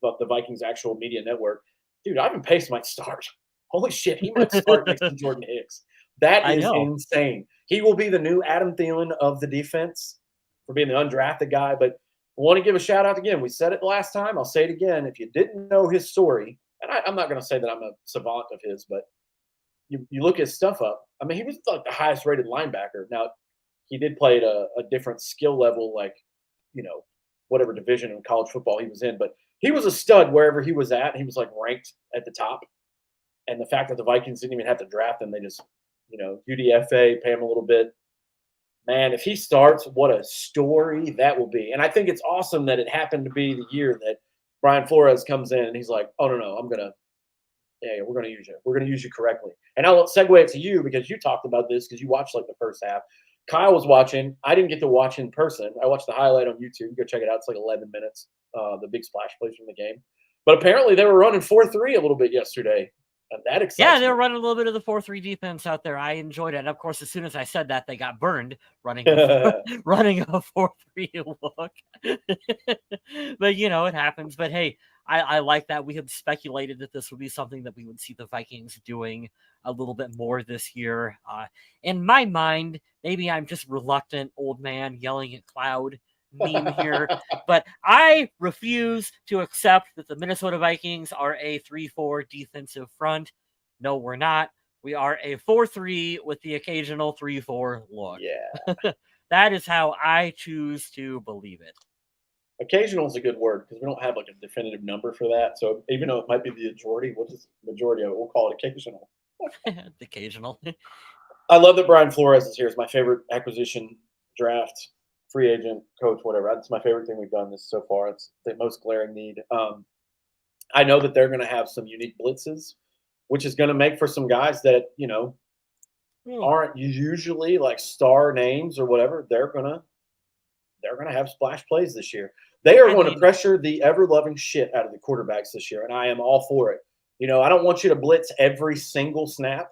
the Vikings actual media network. Dude, Ivan Pace might start. Holy shit, he might start next to Jordan Hicks. That I is know. insane. He will be the new Adam Thielen of the defense for being the undrafted guy. But I want to give a shout out again. We said it last time. I'll say it again. If you didn't know his story, and I'm not going to say that I'm a savant of his, but you look his stuff up. I mean, he was like the highest rated linebacker. Now, he did play at a different skill level, like, whatever division in college football he was in. But he was a stud wherever he was at. He was like ranked at the top. And the fact that the Vikings didn't even have to draft him, they just, UDFA, pay him a little bit. Man, if he starts, what a story that will be. And I think it's awesome that it happened to be the year that Brian Flores comes in and he's like, oh, no, we're going to use you. We're going to use you correctly. And I'll segue it to you because you talked about this because you watched like the first half. Kyle was watching. I didn't get to watch in person. I watched the highlight on YouTube. Go check it out. It's like 11 minutes, the big splash plays from the game. But apparently they were running 4-3 a little bit yesterday. That excites Yeah, they were me. running a little bit of the 4-3 defense out there. I enjoyed it. And of course, as soon as I said that, they got burned running a 4-3 look. But, it happens. But, hey, I like that. We had speculated that this would be something that we would see the Vikings doing a little bit more this year. In my mind, maybe I'm just reluctant old man yelling at cloud meme here, but I refuse to accept that the Minnesota Vikings are a 3-4 defensive front. No, we're not. We are a 4-3 with the occasional 3-4 look. Yeah. That is how I choose to believe it. Occasional is a good word because we don't have like a definitive number for that. So even though it might be the majority, what is the majority of it? We'll call it occasional. Occasional. I love that Brian Flores is here. It's my favorite acquisition, draft, free agent, coach, whatever. That's my favorite thing we've done this so far. It's the most glaring need. I know that they're going to have some unique blitzes, which is going to make for some guys that, aren't usually like star names or whatever. They're going to have splash plays this year. They are going to pressure the ever-loving shit out of the quarterbacks this year, and I am all for it. I don't want you to blitz every single snap,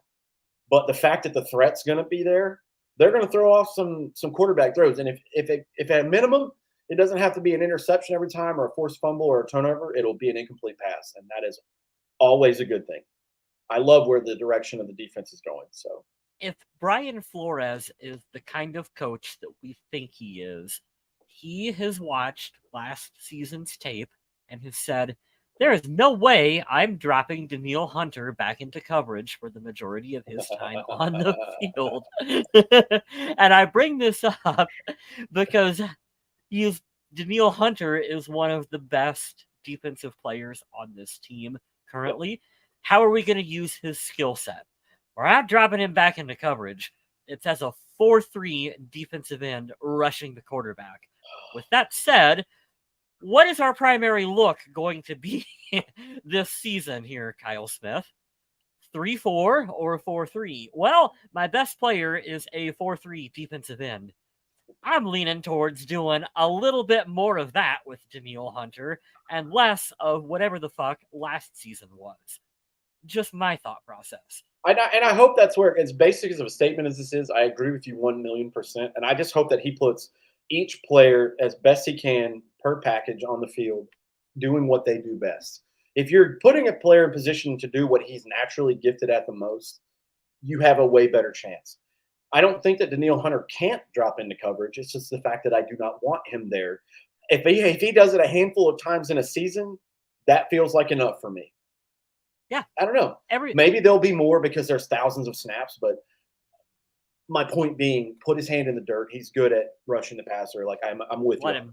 but the fact that the threat's going to be there, they're going to throw off some quarterback throws. And if at minimum it doesn't have to be an interception every time or a forced fumble or a turnover, it'll be an incomplete pass, and that is always a good thing. I love where the direction of the defense is going. So if Brian Flores is the kind of coach that we think he is, he has watched last season's tape and has said, there is no way I'm dropping Danielle Hunter back into coverage for the majority of his time on the field. And I bring this up because Danielle Hunter is one of the best defensive players on this team currently. How are we going to use his skill set? We're not dropping him back into coverage. It's as a 4-3 defensive end rushing the quarterback. With that said, what is our primary look going to be this season here, Kyle Smith? 3-4 or 4-3? Well, my best player is a 4-3 defensive end. I'm leaning towards doing a little bit more of that with Danielle Hunter and less of whatever the fuck last season was. Just my thought process. And I hope that's where, as basic as of a statement as this is, I agree with you 1,000,000%. And I just hope that he puts each player as best he can per package on the field, doing what they do best. If you're putting a player in position to do what he's naturally gifted at the most, you have a way better chance. I don't think that Danielle Hunter can't drop into coverage. It's just the fact that I do not want him there. If he does it a handful of times in a season, that feels like enough for me. Yeah. I don't know. Maybe there'll be more because there's thousands of snaps, but my point being, put his hand in the dirt. He's good at rushing the passer. Like I'm with you. 100%.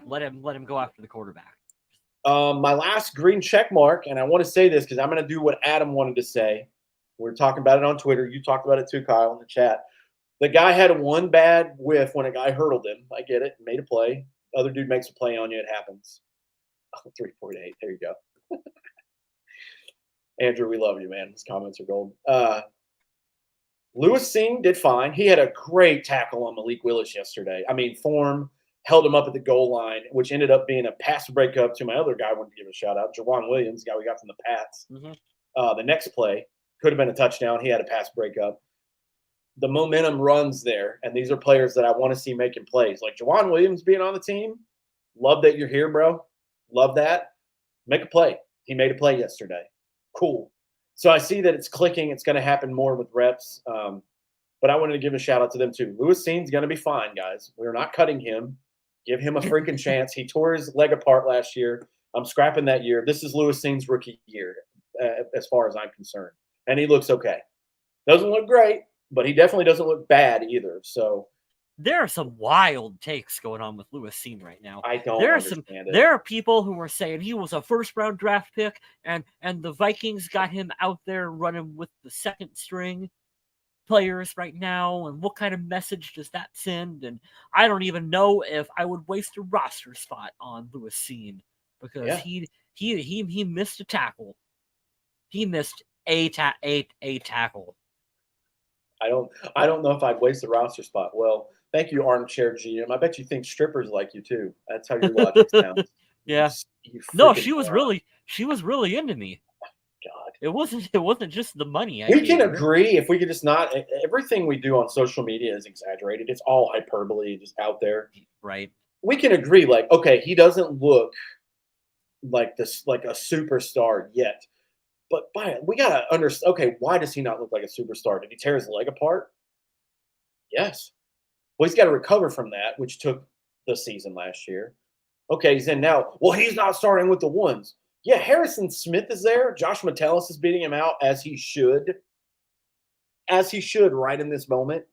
Let him go after the quarterback. My last green check mark, and I want to say this because I'm going to do what Adam wanted to say. We're talking about it on Twitter. You talked about it too, Kyle, in the chat. The guy had one bad whiff when a guy hurdled him. I get it. Made a play. Other dude makes a play on you. It happens. 3.8. There you go. Andrew, we love you, man. His comments are gold. Lewis Singh did fine. He had a great tackle on Malik Willis yesterday. I mean, form held him up at the goal line, which ended up being a pass breakup to my other guy I wanted to give a shout-out, Jawan Williams, the guy we got from the Pats. Mm-hmm. The next play could have been a touchdown. He had a pass breakup. The momentum runs there, and these are players that I want to see making plays. Like Jawan Williams being on the team, love that you're here, bro. Love that. Make a play. He made a play yesterday. Cool. So I see that it's clicking. It's going to happen more with reps. But I wanted to give a shout out to them too. Lewis Cine's going to be fine, guys. We're not cutting him. Give him a freaking chance. He tore his leg apart last year. I'm scrapping that year. This is Lewis Cine's rookie year, as far as I'm concerned. And he looks okay. Doesn't look great, but he definitely doesn't look bad either. So there are some wild takes going on with Lewis Cine right now. I don't understand it. There are people who are saying he was a first-round draft pick, and the Vikings got him out there running with the second string players right now, and what kind of message does that send? And I don't even know if I would waste a roster spot on Lewis Cine because he missed a tackle. He missed a tackle. I don't know if I'd waste the roster spot. Well, thank you, armchair GM. I bet you think strippers like you too. That's how your logic sounds. Yeah. No, she was really into me. God. It wasn't just the money. We can agree if we could just not. Everything we do on social media is exaggerated. It's all hyperbole, just out there. Right. We can agree, like, okay, he doesn't look like this, like a superstar yet. But we gotta understand. Okay, why does he not look like a superstar? Did he tear his leg apart? Yes. Well, he's got to recover from that, which took the season last year. Okay, he's in now. Well, he's not starting with the ones. Yeah, Harrison Smith is there. Josh Metellus is beating him out as he should. As he should right in this moment.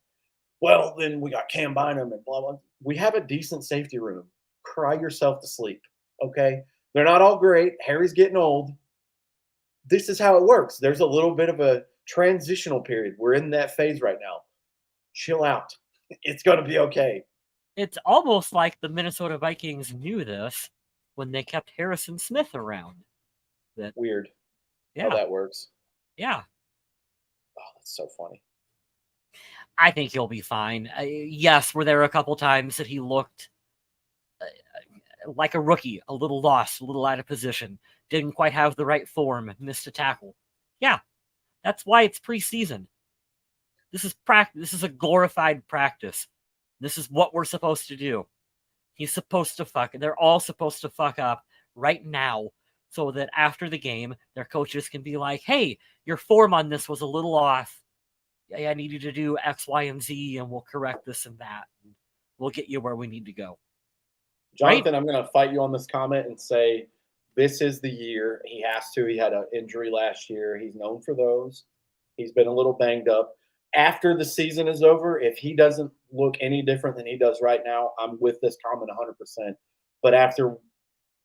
Well, then we got Cam Bynum and blah, blah. We have a decent safety room. Cry yourself to sleep, okay? They're not all great. Harry's getting old. This is how it works. There's a little bit of a transitional period. We're in that phase right now. Chill out. It's going to be okay. It's almost like the Minnesota Vikings knew this when they kept Harrison Smith around. Weird how that works. Yeah. Oh, that's so funny. I think he'll be fine. Yes, were there a couple times that he looked like a rookie, a little lost, a little out of position, didn't quite have the right form, missed a tackle. Yeah, that's why it's preseason. This is practice. This is a glorified practice. This is what we're supposed to do. He's supposed to fuck. They're all supposed to fuck up right now so that after the game, their coaches can be like, hey, your form on this was a little off. I need you to do X, Y, and Z, and we'll correct this and that. And we'll get you where we need to go. Jonathan, right? I'm going to fight you on this comment and say this is the year. He has to. He had an injury last year. He's known for those. He's been a little banged up. After the season is over, if he doesn't look any different than he does right now, I'm with this comment 100%. But after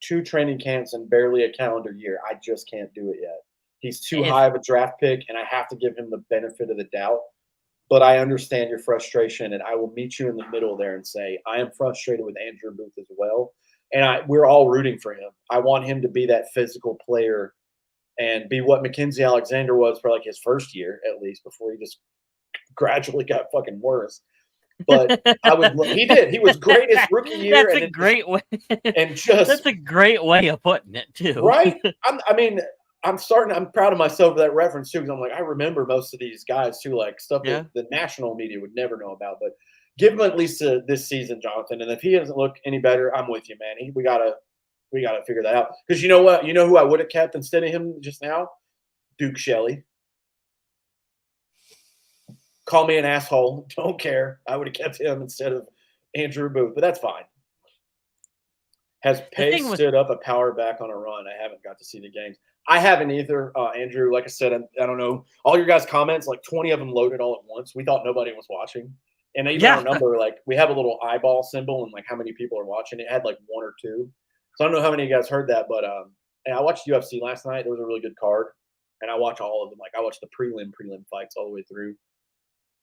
2 training camps and barely a calendar year, I just can't do it yet. He's too high of a draft pick, and I have to give him the benefit of the doubt. But I understand your frustration, and I will meet you in the middle there and say I am frustrated with Andrew Booth as well. And we're all rooting for him. I want him to be that physical player and be what Mackenzie Alexander was for like his first year, at least, before he just gradually got fucking worse. But he did. He was great his rookie year. That's a great way. And just that's a great way of putting it too. Right? I'm proud of myself for that reference too, because I'm like, I remember most of these guys too, like stuff that the national media would never know about. But give him at least this season, Jonathan. And if he doesn't look any better, I'm with you, man. We gotta figure that out. Because you know what? You know who I would have kept instead of him just now? Duke Shelley. Call me an asshole. Don't care. I would have kept him instead of Andrew Booth, but that's fine. Has Pace stood up a power back on a run? I haven't got to see the games. I haven't either, Andrew. Like I said, I don't know. All your guys' comments, like 20 of them loaded all at once. We thought nobody was watching. And even our number, like we have a little eyeball symbol and like how many people are watching. It had like 1 or 2. So I don't know how many of you guys heard that, but I watched UFC last night. There was a really good card. And I watch all of them. Like I watched the prelim fights all the way through.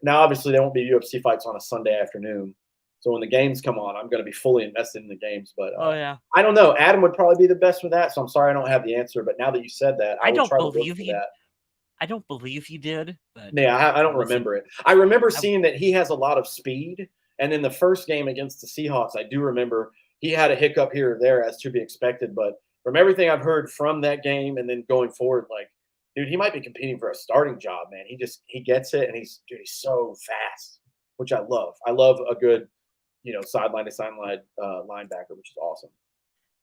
Now, obviously, there won't be UFC fights on a Sunday afternoon. So when the games come on, I'm going to be fully invested in the games. But I don't know. Adam would probably be the best for that. So I'm sorry I don't have the answer. But now that you said that, I don't believe that. I don't believe he did. But yeah, I don't remember it. I remember seeing that he has a lot of speed. And in the first game against the Seahawks, I do remember he had a hiccup here or there as to be expected. But from everything I've heard from that game and then going forward, like, dude, he might be competing for a starting job, man. He gets it, and he's so fast, which I love. I love a good, sideline to sideline linebacker, which is awesome.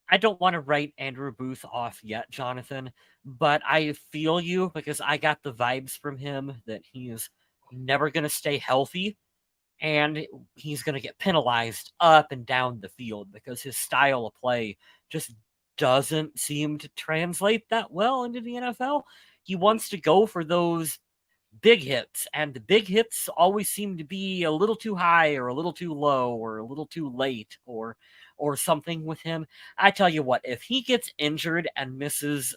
I don't want to write Andrew Booth off yet, Jonathan, but I feel you because I got the vibes from him that he's never going to stay healthy and he's going to get penalized up and down the field because his style of play just doesn't seem to translate that well into the NFL. He wants to go for those big hits, and the big hits always seem to be a little too high or a little too low or a little too late or something with him. I tell you what, if he gets injured and misses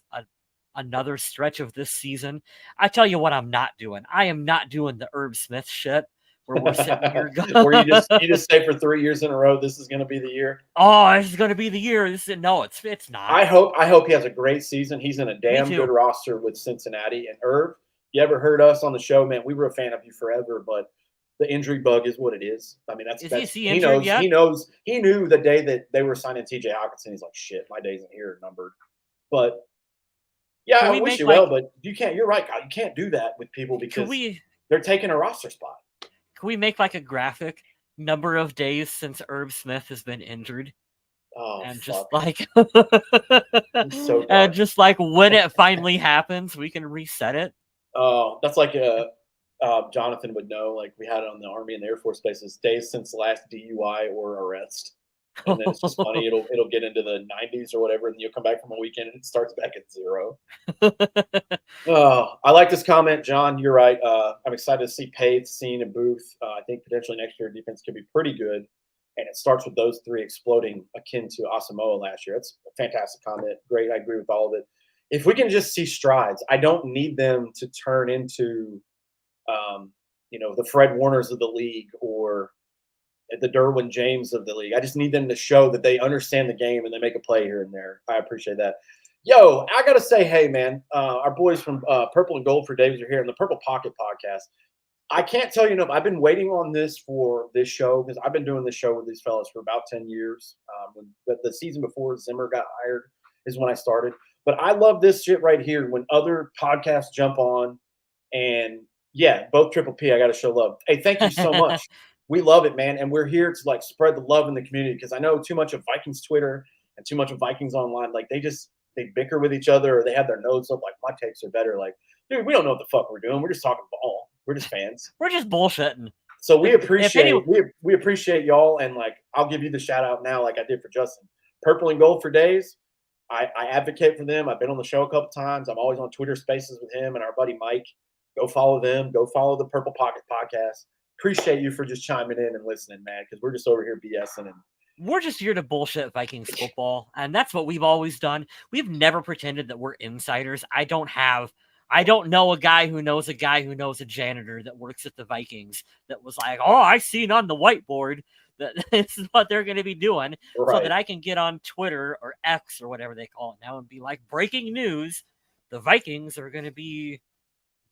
another stretch of this season, I tell you what I'm not doing. I am not doing the Herb Smith shit where we're sitting here going, where you just say for 3 years in a row, this is going to be the year. oh, this is going to be the year. No, it's not. I hope he has a great season. He's in a damn good roster with Cincinnati. And Herb, you ever heard us on the show, man? We were a fan of you forever, but the injury bug is what it is. I mean, that's he he knows. Yet? He knew the day that they were signing TJ Hawkinson. He's like, shit, my days in here are numbered. But yeah, I wish you well, but you can't. You're right, Kyle. You can't do that with people because they're taking a roster spot. Can we make like a graphic number of days since Herb Smith has been injured? Oh, and fuck. Just like so and just like when it finally happens, we can reset it. Oh, that's like Jonathan would know. Like we had it on the Army and the Air Force bases, days since the last DUI or arrest. And then it's just funny. It'll get into the 90s or whatever, and you'll come back from a weekend and it starts back at 0. Oh, I like this comment, John. You're right. I'm excited to see Pate, Cine't, and Booth. I think potentially next year defense could be pretty good, and it starts with those 3 exploding, akin to Asamoah last year. That's a fantastic comment. Great. I agree with all of it. If we can just see strides, I don't need them to turn into, the Fred Warners of the league or the Derwin James of the league. I just need them to show that they understand the game and they make a play here and there. I appreciate that. Yo, I got to say, hey, man, our boys from Purple and Gold for Days are here in the Purple Pocket podcast. I can't tell you enough. I've been waiting on this for this show because I've been doing this show with these fellas for about 10 years. The season before Zimmer got hired is when I started. But I love this shit right here when other podcasts jump on. And, yeah, both Triple P, I got to show love. Hey, thank you so much. We love it, man. And we're here to, like, spread the love in the community because I know too much of Vikings Twitter and too much of Vikings online. Like, they bicker with each other or they have their nose up like my takes are better. Like, dude, we don't know what the fuck we're doing. We're just talking ball. We're just fans. We're just bullshitting. So we appreciate we appreciate y'all, and like I'll give you the shout out now, like I did for Justin. Purple and Gold for Days. I advocate for them. I've been on the show a couple times. I'm always on Twitter Spaces with him and our buddy Mike. Go follow them. Go follow the Purple Pocket podcast. Appreciate you for just chiming in and listening, man, because we're just over here BSing and we're just here to bullshit Vikings football, and that's what we've always done. We've never pretended that we're insiders. I don't know a guy who knows a guy who knows a janitor that works at the Vikings that was like, oh, I seen on the whiteboard that this is what they're going to be doing, right, so that I can get on Twitter or X or whatever they call it now and be like, breaking news, the Vikings are going to be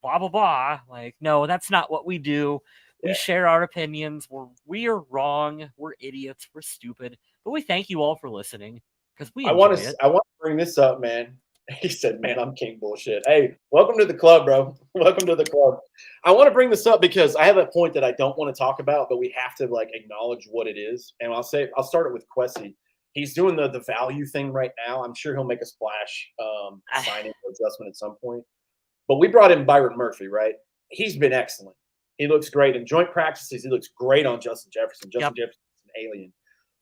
blah, blah, blah. Like, no, that's not what we do. We share our opinions. We are wrong. We're idiots. We're stupid. But we thank you all for listening because we enjoy it. I want to bring this up, man. He said, man, I'm king bullshit. Hey, welcome to the club, bro. Welcome to the club. I want to bring this up because I have a point that I don't want to talk about, but we have to like acknowledge what it is. And I'll start it with Quessy. He's doing the value thing right now. I'm sure he'll make a splash signing or adjustment at some point. But we brought in Byron Murphy, right? He's been excellent. He looks great in joint practices. He looks great on Justin Jefferson. Justin Jefferson's an alien.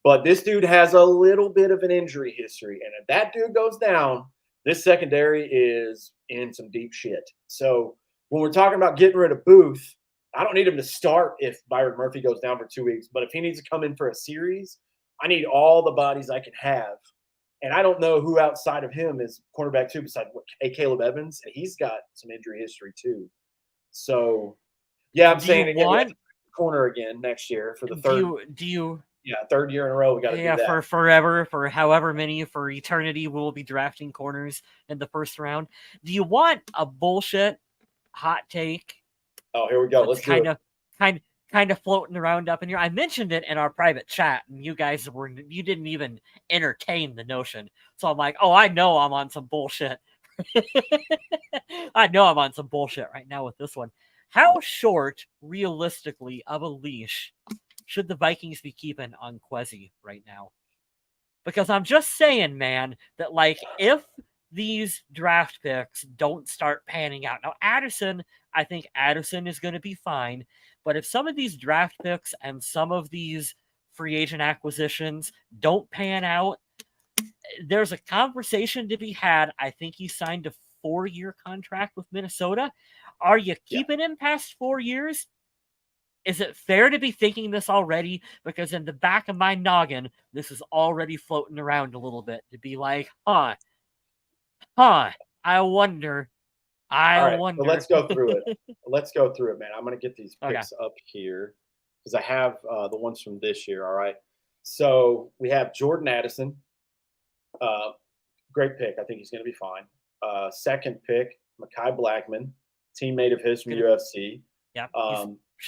But this dude has a little bit of an injury history. And if that dude goes down, this secondary is in some deep shit. So when we're talking about getting rid of Booth, I don't need him to start if Byron Murphy goes down for 2 weeks. But if he needs to come in for a series, I need all the bodies I can have. And I don't know who outside of him is cornerback two besides Caleb Evans. And he's got some injury history too. So – yeah, I'm saying again, corner again next year for the third. Third year in a row. We got to do that. For forever, for however many, for eternity, we'll be drafting corners in the first round. Do you want a bullshit hot take? Oh, here we go. Let's do it. Kind of floating around up in here. I mentioned it in our private chat, and you didn't even entertain the notion. So I'm like, oh, I know I'm on some bullshit. I know I'm on some bullshit right now with this one. How short, realistically, of a leash should the Vikings be keeping on Quessy right now? Because I'm just saying, man, that like if these draft picks don't start panning out. Now, I think Addison is going to be fine. But if some of these draft picks and some of these free agent acquisitions don't pan out, there's a conversation to be had. I think he signed a 4-year contract with Minnesota. Are you keeping him past 4 years? Is it fair to be thinking this already? Because in the back of my noggin, this is already floating around a little bit to be like, I wonder. All right, so let's go through it. Let's go through it, man. I'm going to get these picks up here because I have the ones from this year. All right. So we have Jordan Addison. Great pick. I think he's going to be fine. Second pick, Mekhi Blackman, teammate of his from UFC. Yeah.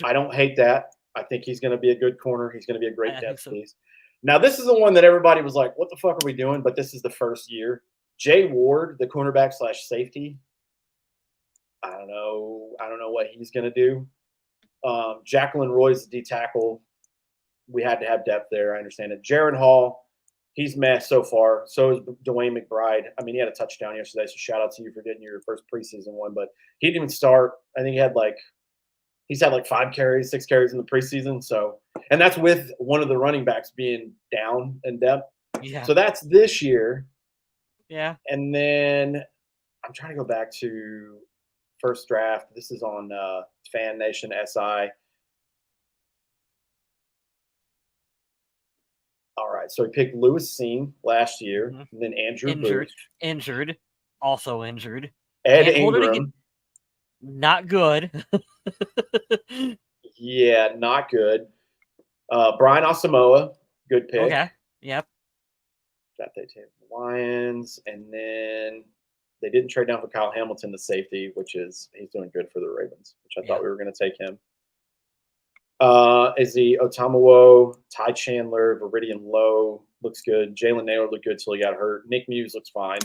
I don't hate that. I think he's going to be a good corner. He's going to be a great depth piece. Now, this is the one that everybody was like, what the fuck are we doing? But this is the first year. Jay Ward, the cornerback / safety. I don't know what he's going to do. Jacqueline Roy's the D tackle. We had to have depth there. I understand it. Jaron Hall, he's messed so far. So is Dwayne McBride. I mean, he had a touchdown yesterday, so shout out to you for getting your first preseason one. But he didn't even start. I think he's had 5 carries, 6 carries in the preseason. So, and that's with one of the running backs being down in depth. Yeah. So that's this year. Yeah. And then I'm trying to go back to first draft. This is on Fan Nation SI. All right. So he picked Lewis Seen last year, and then Andrew Booth. Injured. Also injured. Ed Ingram. Not good. Yeah, not good. Brian Asamoah, good pick. Okay. Yep. Got they take the Lions, and then they didn't trade down for Kyle Hamilton, the safety, which is he's doing good for the Ravens, which I thought we were going to take him. Izzy Otomawo, Ty Chandler, Viridian Lowe looks good. Jalen Naylor looked good till he got hurt. Nick Muse looks fine.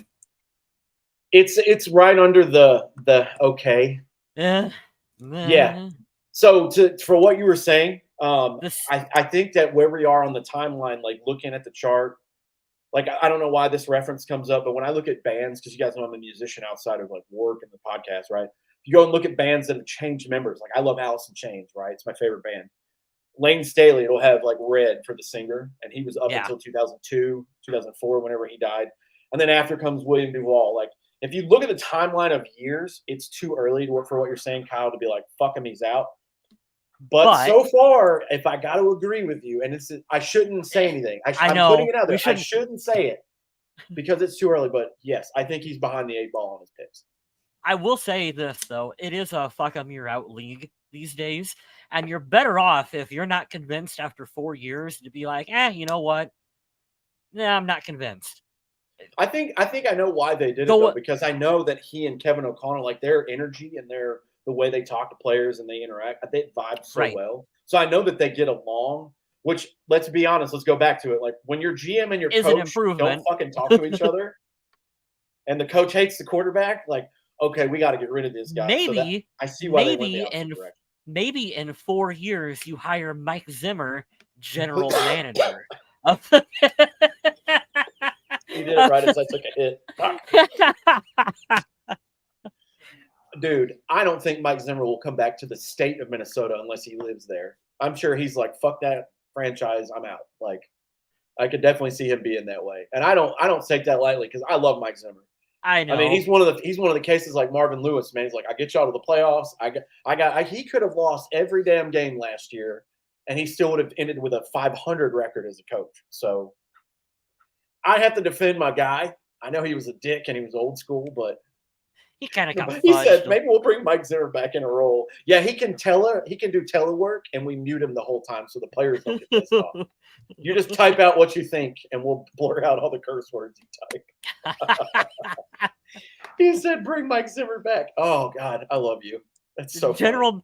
It's right under the okay. Yeah. Yeah. So for what you were saying, I think that where we are on the timeline, like looking at the chart, like I don't know why this reference comes up, but when I look at bands, because you guys know I'm a musician outside of like work and the podcast, right? You go and look at bands that have changed members. Like I love Alice in Chains, right? It's my favorite band. Lane Staley, it'll have like Red for the singer, and he was up until 2002, 2004, whenever he died. And then after comes William Duvall. Like if you look at the timeline of years, it's too early for what you're saying, Kyle, to be like, fuck him, he's out. But so far, if I got to agree with you, and I shouldn't say anything. I'm putting it out there. I shouldn't say it because it's too early. But yes, I think he's behind the 8 ball on his picks. I will say this, though. It is a fuck 'em, you're out league these days. And you're better off if you're not convinced after 4 years to be like, you know what? Nah, I'm not convinced. I think I know why they did it, though, because I know that he and Kevin O'Connell, like their energy and the way they talk to players and they interact, they vibe so well. So I know that they get along, which, let's be honest, let's go back to it. Like when your GM and your coach don't fucking talk to each other and the coach hates the quarterback, like, okay, we got to get rid of this guy. Maybe I see why they went the opposite direction. Maybe in 4 years you hire Mike Zimmer, general manager. He did it right as I took a hit. Dude, I don't think Mike Zimmer will come back to the state of Minnesota unless he lives there. I'm sure he's like, fuck that franchise, I'm out. Like, I could definitely see him being that way. And I don't take that lightly because I love Mike Zimmer. I know. I mean, he's one of the cases like Marvin Lewis, man. He's like, I get y'all to the playoffs. He could have lost every damn game last year, and he still would have ended with a 500 record as a coach. So I have to defend my guy. I know he was a dick and he was old school, but he kind of got. He said maybe we'll bring Mike Zimmer back in a role. Yeah, he can do telework, and we mute him the whole time so the players don't get pissed off. You just type out what you think, and we'll blur out all the curse words you type. He said, "Bring Mike Zimmer back." Oh God, I love you. That's so general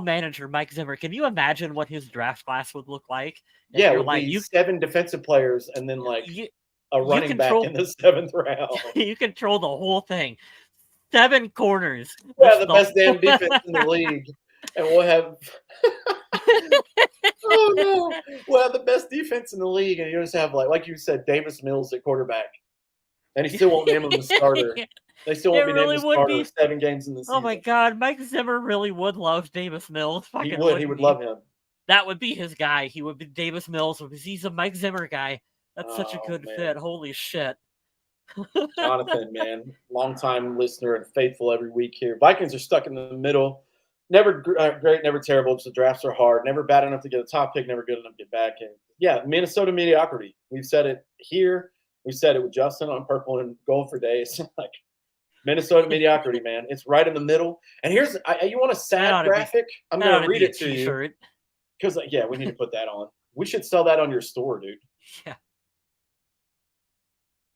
manager Mike Zimmer. Can you imagine what his draft class would look like? Yeah, it would be 7 defensive players, and then a running back in the 7th round. You control the whole thing. 7 corners. Yeah, the best damn defense in the league, and we'll have Oh no! We'll have the best defense in the league, and you just have like you said, Davis Mills at quarterback, and he still won't name him the starter. They still won't It be named really the would starter be. with 7 games in the Oh my season. God, Mike Zimmer really would love Davis Mills. He Fucking would. He would love him. That would be his guy. He would be Davis Mills because he's a Mike Zimmer guy. That's such a Oh good man, fit. Holy shit. Jonathan, man, longtime listener and faithful every week here. Vikings are stuck in the middle. Never great, never terrible. Just the drafts are hard. Never bad enough to get a top pick. Never good enough to get back. And yeah, Minnesota mediocrity. We've said it here. We said it with Justin on Purple and Gold for days. Like Minnesota mediocrity, man. It's right in the middle. And here's you want a sad graphic? I'm going to read it to you because yeah, we need to put that on. We should sell that on your store, dude. Yeah.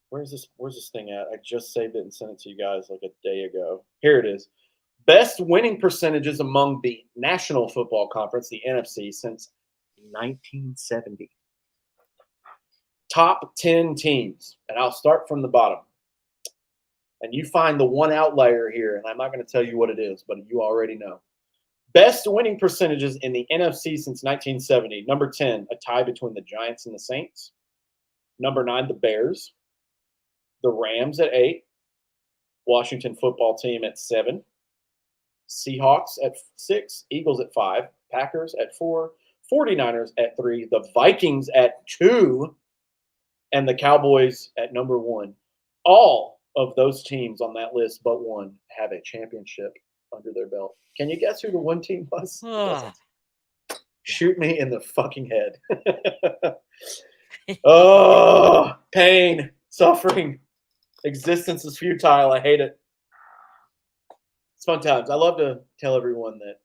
Where's this thing at? I just saved it and sent it to you guys like a day ago. Here it is. Best winning percentages among the National Football Conference, the NFC, since 1970. Top 10 teams. And I'll start from the bottom. And you find the one outlier here, and I'm not going to tell you what it is, but you already know. Best winning percentages in the NFC since 1970. Number 10, a tie between the Giants and the Saints. Number 9, the Bears. The Rams at 8. Washington football team at 7. Seahawks at 6, Eagles at 5, Packers at 4, 49ers at 3, the Vikings at 2, and the Cowboys at number 1. All of those teams on that list but one have a championship under their belt. Can you guess who the one team was? Shoot me in the fucking head. Oh, pain, suffering. Existence is futile. I hate it. It's fun times. I love to tell everyone that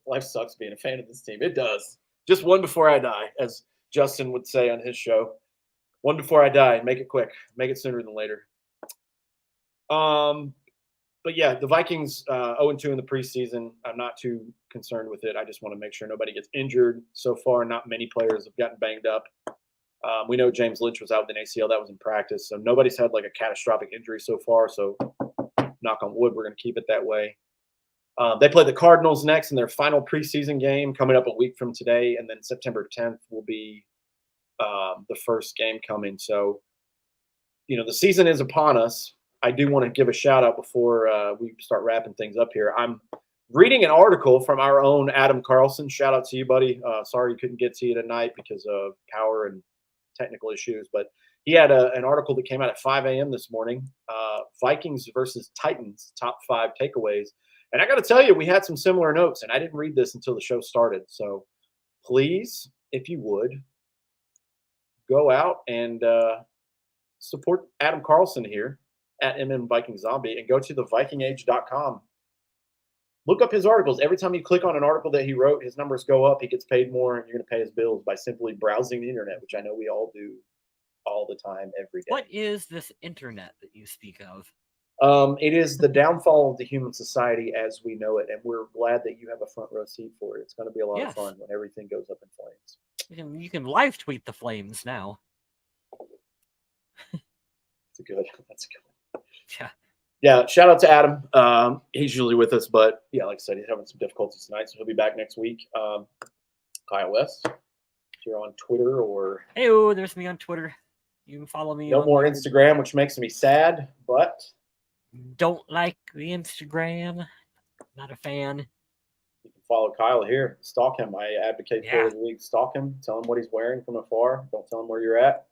life sucks being a fan of this team. It does. Just one before I die, as Justin would say on his show. One before I die. Make it quick. Make it sooner than later. But yeah, the Vikings 0-2 in the preseason. I'm not too concerned with it. I just want to make sure nobody gets injured. So far, not many players have gotten banged up. We know James Lynch was out with an ACL. That was in practice. So nobody's had like a catastrophic injury so far. So knock on wood, we're going to keep it that way. They play the Cardinals next in their final preseason game coming up a week from today. And then September 10th will be the first game coming. So, the season is upon us. I do want to give a shout out before we start wrapping things up here. I'm reading an article from our own Adam Carlson. Shout out to you, buddy. Sorry you couldn't get to you tonight because of power and technical issues, but he had an article that came out at 5 a.m. this morning. Vikings versus Titans, top 5 takeaways. And I got to tell you, we had some similar notes, and I didn't read this until the show started. So please, if you would, go out and support Adam Carlson here at Viking Zombie and go to thevikingage.com. Look up his articles. Every time you click on an article that he wrote, his numbers go up. He gets paid more, and you're going to pay his bills by simply browsing the internet, which I know we all do all the time, every day. What is this internet that you speak of? It is the downfall of the human society as we know it, and we're glad that you have a front row seat for it. It's going to be a lot of fun when everything goes up in flames. You can live tweet the flames now. That's a good one. Yeah. Yeah, shout out to Adam. He's usually with us, but yeah, like I said, he's having some difficulties tonight, so he'll be back next week. Kyle West, if you're on Twitter or... Hey, there's me on Twitter. You can follow me. No more Instagram, which makes me sad, but... Don't like the Instagram. Not a fan. You can follow Kyle here. Stalk him. I advocate for the league. Stalk him. Tell him what he's wearing from afar. Don't tell him where you're at.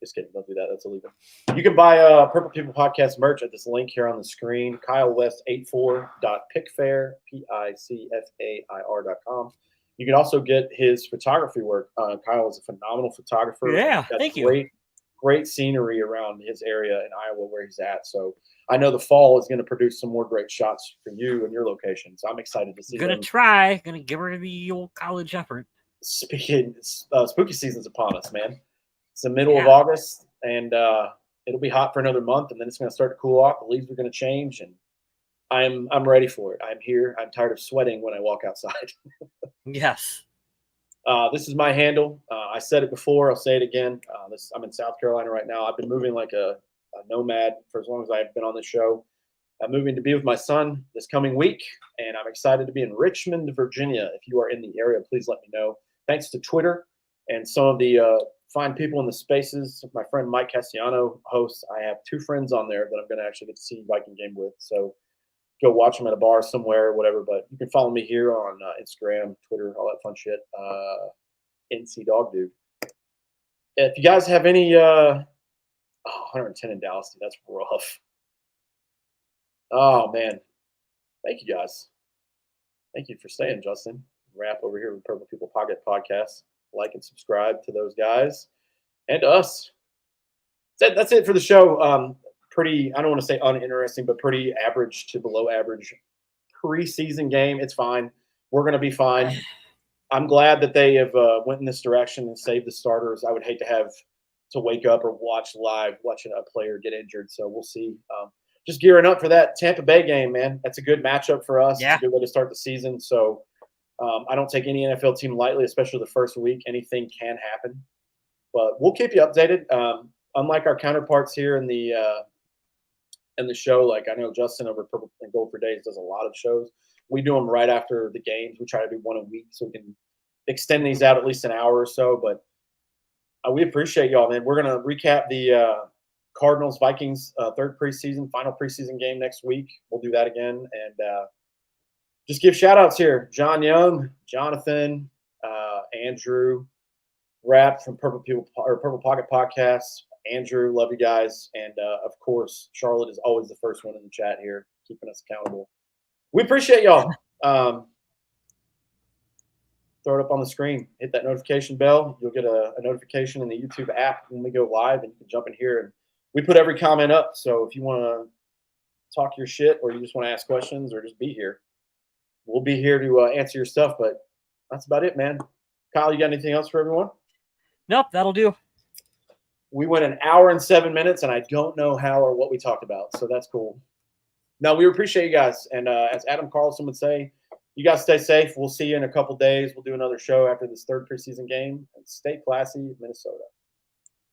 Just kidding. Don't do that. That's illegal. You can buy Purple People Podcast merch at this link here on the screen. KyleWest84.pickfair, PICFAIR.com. You can also get his photography work. Kyle is a phenomenal photographer. Yeah, thank you. Great scenery around his area in Iowa where he's at. So I know the fall is going to produce some more great shots for you and your location. So I'm excited to see Gonna give her the old college effort. Speaking, spooky season's upon us, man. It's the middle of August, and it'll be hot for another month, and then it's going to start to cool off. The leaves are going to change, and I'm ready for it. I'm here. I'm tired of sweating when I walk outside. Yes. This is my handle. I said it before. I'll say it again. I'm in South Carolina right now. I've been moving like a nomad for as long as I've been on the show. I'm moving to be with my son this coming week, and I'm excited to be in Richmond, Virginia. If you are in the area, please let me know. Thanks to Twitter and some of the fine people in the spaces. My friend Mike Cassiano hosts. I have 2 friends on there that I'm going to actually get to see Viking game with. So go watch them at a bar somewhere, whatever. But you can follow me here on Instagram, Twitter, all that fun shit. NC Dog Dude. If you guys have any 110 in Dallas, dude, that's rough. Oh man, thank you guys. Thank you for staying, Justin. Wrap over here with Purple People Pocket Podcast. Like and subscribe to those guys and to us. That's it for the show. Pretty, I don't want to say uninteresting, but pretty average to below average preseason game. It's fine. We're going to be fine. I'm glad that they have went in this direction and saved the starters. I would hate to have to wake up or watch live watching a player get injured. So we'll see. Just gearing up for that Tampa Bay game, man. That's a good matchup for us. Yeah. It's a good way to start the season. So I don't take any NFL team lightly, especially the first week. Anything can happen. But we'll keep you updated. Unlike our counterparts here in the show, like I know Justin over Purple and Gold for Days does a lot of shows. We do them right after the games. We try to do one a week so we can extend these out at least an hour or so. But we appreciate y'all, man. We're going to recap the Cardinals Vikings final preseason game next week. We'll do that again. And just give shout outs here. John Young, Jonathan, Andrew, Rap from Purple Pocket Podcast. Andrew, love you guys. And of course, Charlotte is always the first one in the chat here, keeping us accountable. We appreciate y'all. Throw it up on the screen. Hit that notification bell. You'll get a notification in the YouTube app when we go live, and you can jump in here. And we put every comment up. So if you want to talk your shit or you just want to ask questions or just be here, we'll be here to answer your stuff. But that's about it, man. Kyle, you got anything else for everyone? Nope, that'll do. We went an hour and 7 minutes, and I don't know how or what we talked about. So that's cool. No, we appreciate you guys. And as Adam Carlson would say, you guys stay safe. We'll see you in a couple days. We'll do another show after this 3rd preseason game. And stay classy, Minnesota.